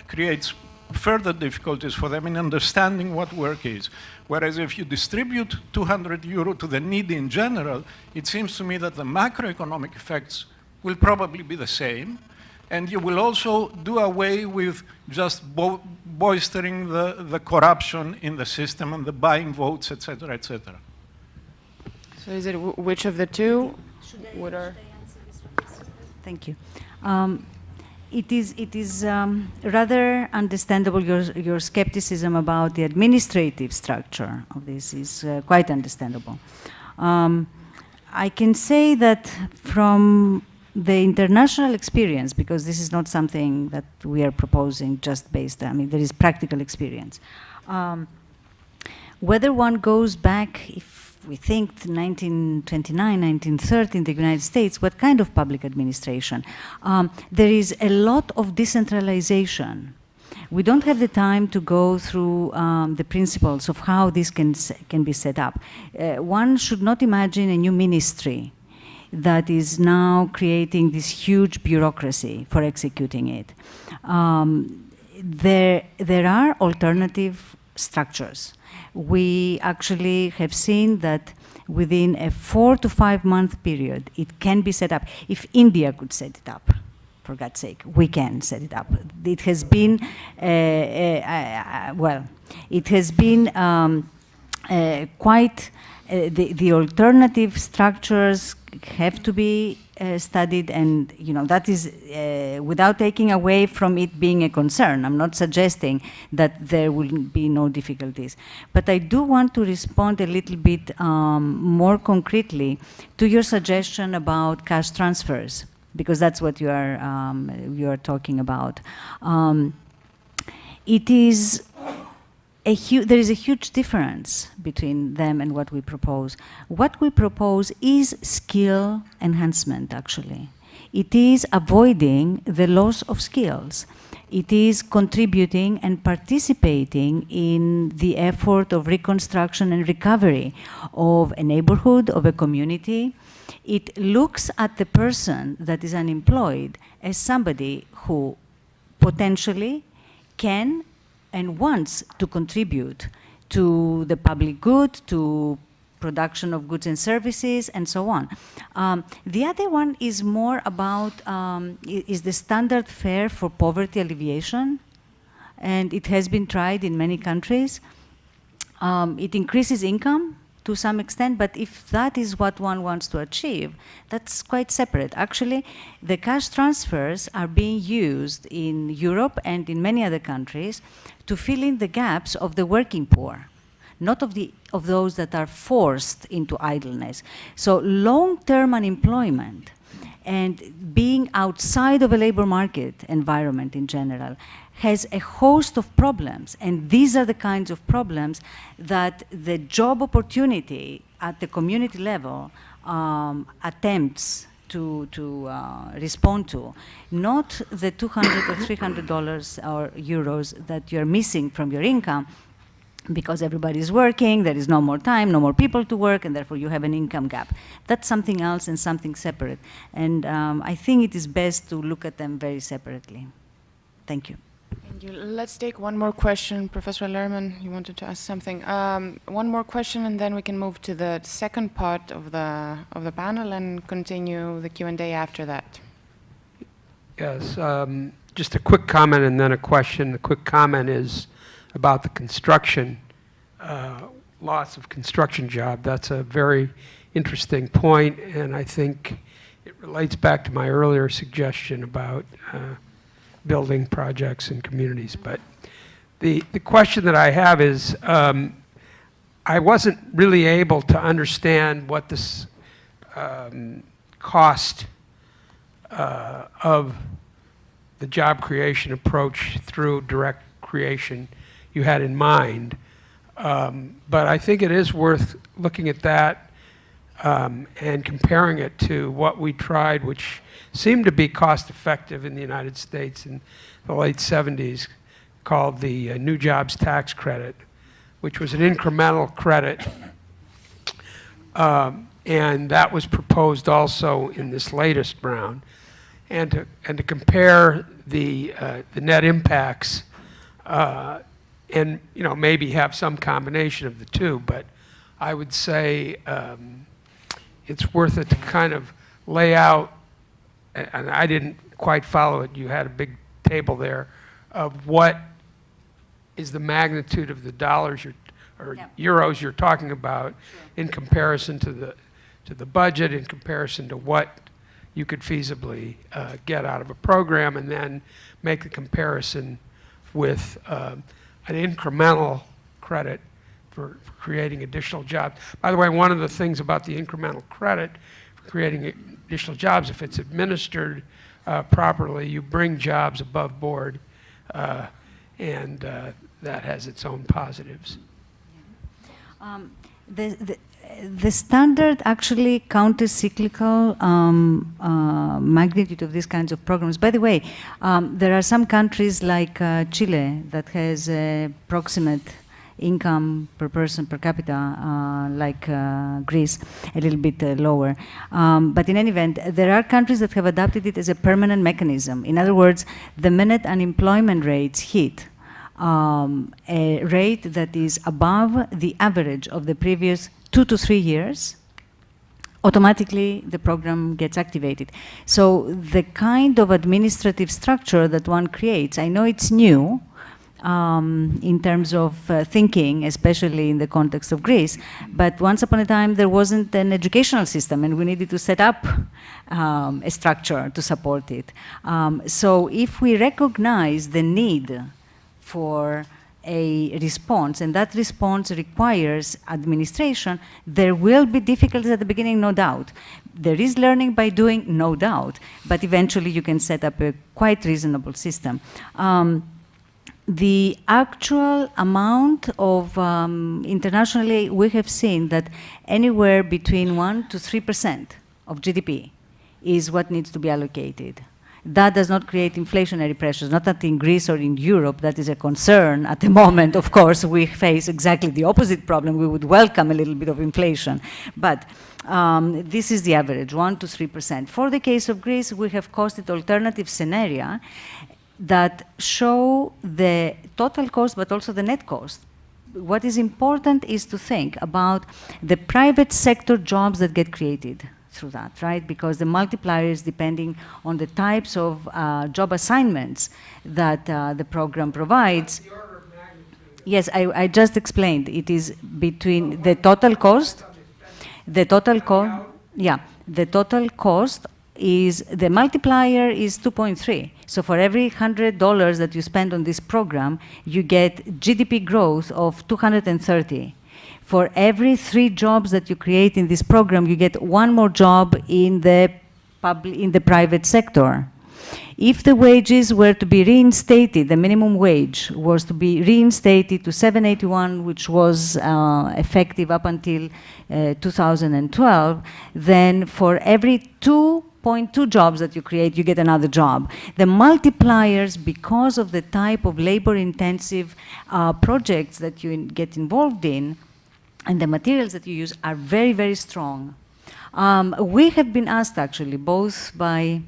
creates further difficulties for them in understanding what work is. Whereas if you distribute 200 euro to the needy in general, it seems to me that the macroeconomic effects will probably be the same, and you will also do away with just bolstering the corruption in the system and the buying votes, etc., etc.
So is it which of the two?
Thank you. It is rather understandable. Your skepticism about the administrative structure of this is quite understandable. I can say that from the international experience, because this is not something that we are proposing just based, I mean, there is practical experience. Whether one goes back, if we think 1929, 1930 in the United States, what kind of public administration? There is a lot of decentralization. We don't have the time to go through the principles of how this can be set up. One should not imagine a new ministry that is now creating this huge bureaucracy for executing it. There are alternative structures. We actually have seen that within a 4 to 5 month period, it can be set up. If India could set it up, for God's sake, we can set it up. It has been, it has been quite, the alternative structures have to be studied, and that is without taking away from it being a concern. I'm not suggesting that there will be no difficulties, but I do want to respond a little bit more concretely to your suggestion about cash transfers, because that's what you are talking about. It is there is a huge difference between them and what we propose. What we propose is skill enhancement, actually. It is avoiding the loss of skills. It is contributing and participating in the effort of reconstruction and recovery of a neighborhood, of a community. It looks at the person that is unemployed as somebody who potentially can and wants to contribute to the public good, to production of goods and services, and so on. The other one is more about, is the standard fare for poverty alleviation, and it has been tried in many countries. It increases income to some extent, but if that is what one wants to achieve, that's quite separate. Actually, the cash transfers are being used in Europe and in many other countries to fill in the gaps of the working poor, not of those that are forced into idleness. So long-term unemployment and being outside of a labor market environment in general has a host of problems, and these are the kinds of problems that the job opportunity at the community level attempts to respond to, not the $200 or $300 or euros that you're missing from your income because everybody is working, there is no more time, no more people to work, and therefore you have an income gap. That's something else and something separate. And I think it is best to look at them very separately. Thank you.
Thank you. Let's take one more question. Professor Lerman, you wanted to ask something. One more question, and then we can move to the second part of the panel and continue the Q&A after that.
Yes, just a quick comment and then a question. The quick comment is about the construction, loss of construction job. That's a very interesting point, and I think it relates back to my earlier suggestion about building projects in communities. But the question that I have is, I wasn't really able to understand what this cost of the job creation approach through direct creation you had in mind. But I think it is worth looking at that and comparing it to what we tried, which seemed to be cost effective in the United States in the late 70s, called the New Jobs Tax Credit, which was an incremental credit. And that was proposed also in this latest round. And to compare the net impacts and maybe have some combination of the two, but I would say it's worth it to kind of lay out, and I didn't quite follow it, you had a big table there, of what is the magnitude of the dollars euros you're talking about in comparison to the budget, in comparison to what you could feasibly get out of a program, and then make a comparison with an incremental credit for creating additional jobs. By the way, one of the things about the incremental credit for creating additional jobs, if it's administered properly, you bring jobs above board, and that has its own positives.
The standard actually counter-cyclical magnitude of these kinds of programs. By the way, there are some countries like Chile that has a proximate income per person per capita, like Greece, a little bit lower. But in any event, there are countries that have adopted it as a permanent mechanism. In other words, the minute unemployment rates hit a rate that is above the average of the previous 2 to 3 years, automatically the program gets activated. So the kind of administrative structure that one creates, I know it's new in terms of thinking, especially in the context of Greece, but once upon a time there wasn't an educational system and we needed to set up a structure to support it. So if we recognize the need for a response, and that response requires administration, there will be difficulties at the beginning, no doubt. There is learning by doing, no doubt, but eventually you can set up a quite reasonable system. The actual amount of internationally, we have seen that anywhere between 1% to 3% of GDP is what needs to be allocated. That does not create inflationary pressures, not that in Greece or in Europe that is a concern at the moment. Of course, we face exactly the opposite problem. We would welcome a little bit of inflation. But this is the average, 1% to 3%. For the case of Greece, we have costed alternative scenario that show the total cost, but also the net cost. What is important is to think about the private sector jobs that get created through that, right? Because the multiplier is depending on the types of job assignments that the program provides.
The order of magnitude.
Yes, I just explained. It is between the total cost, the total cost is, the multiplier is 2.3. So for every $100 that you spend on this program, you get GDP growth of 230. For every 3 jobs that you create in this program, you get 1 more job in the private sector. If the wages were to be reinstated, the minimum wage was to be reinstated to $7.81, which was effective up until 2012, then for every 2.2 jobs that you create, you get another job. The multipliers, because of the type of labor-intensive projects that you get involved in, and the materials that you use are very, very strong. We have been asked, actually, both by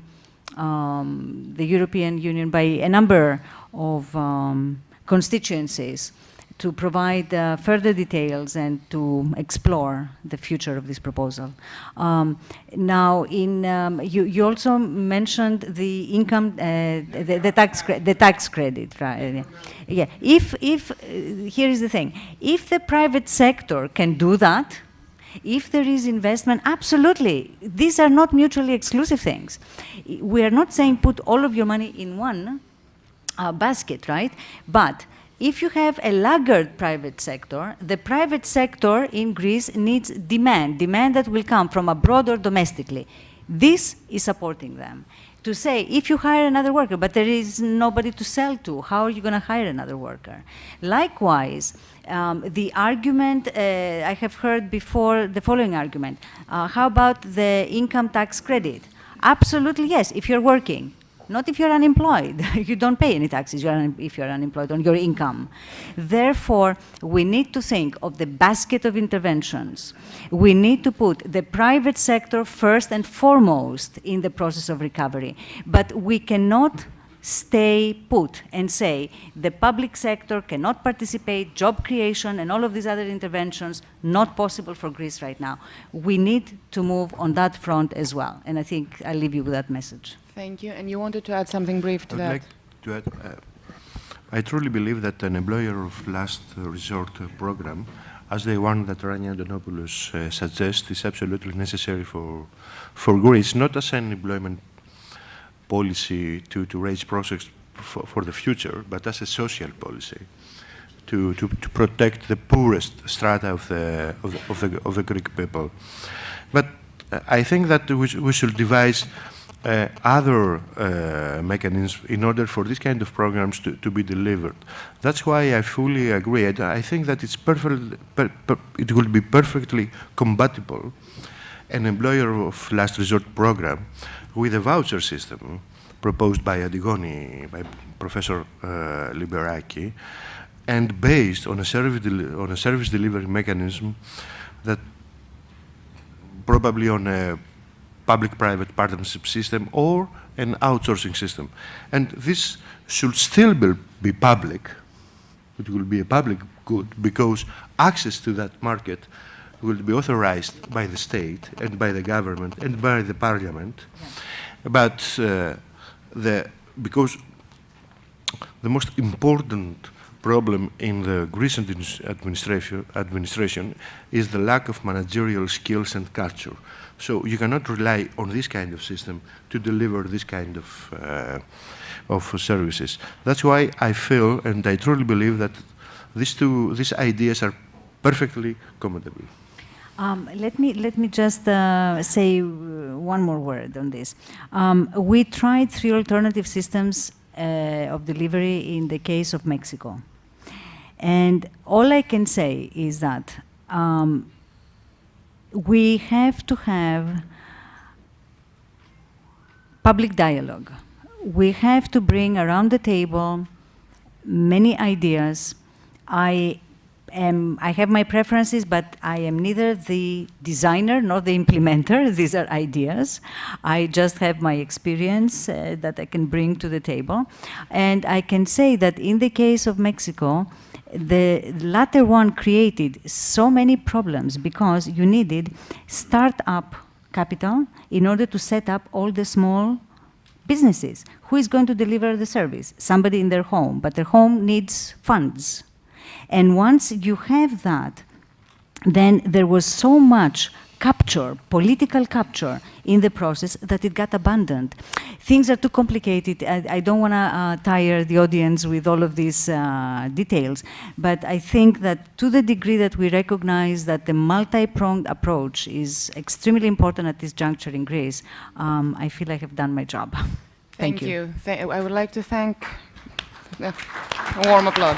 the European Union, by a number of constituencies, to provide further details and to explore the future of this proposal. Now, you also mentioned the income, the tax credit, right? Yeah. Here is the thing: if the private sector can do that, if there is investment, absolutely. These are not mutually exclusive things. We are not saying put all of your money in one basket, right? But if you have a laggard private sector, the private sector in Greece needs demand that will come from abroad or domestically. This is supporting them. To say, if you hire another worker, but there is nobody to sell to, how are you going to hire another worker? Likewise, the argument, I have heard before the following argument. How about the income tax credit? Absolutely, yes, if you're working. Not if you're unemployed. You don't pay any taxes if you're unemployed on your income. Therefore, we need to think of the basket of interventions. We need to put the private sector first and foremost in the process of recovery. But we cannot stay put and say the public sector cannot participate, job creation, and all of these other interventions, not possible for Greece right now. We need to move on that front as well. And I think I'll leave you with that message.
Thank you. And you wanted to add something brief to that?
I'd like to add, I truly believe that an employer of last resort program, as the one that Rania and Antonopoulos suggest, is absolutely necessary for Greece, not as an employment policy to raise prospects for the future, but as a social policy to protect the poorest strata of the Greek people. But I think that we should devise other mechanisms in order for this kind of programs to be delivered. That's why I fully agree. I think that it will be perfectly compatible, an employer of last resort program, with a voucher system proposed by Adigoni, by Professor Liberaki, and based on a service delivery mechanism that probably on a public-private partnership system or an outsourcing system. And this should still be public. It will be a public good because access to that market will be authorized by the state and by the government and by the parliament. Yeah. But because the most important problem in the Grecian administration is the lack of managerial skills and culture. So you cannot rely on this kind of system to deliver this kind of services. That's why I feel, and I truly believe, that these ideas are perfectly compatible.
Let me just say one more word on this. We tried 3 alternative systems of delivery in the case of Mexico. And all I can say is that we have to have public dialogue. We have to bring around the table many ideas. I have my preferences, but I am neither the designer nor the implementer. These are ideas. I just have my experience that I can bring to the table. And I can say that in the case of Mexico, the latter one created so many problems because you needed start-up capital in order to set up all the small businesses. Who is going to deliver the service? Somebody in their home, but their home needs funds. And once you have that, then there was so much capture, political capture in the process that it got abandoned. Things are too complicated. I don't want to tire the audience with all of these details, but I think that to the degree that we recognize that the multi-pronged approach is extremely important at this juncture in Greece, I feel I have done my job. Thank you.
I would like to thank a warm applause.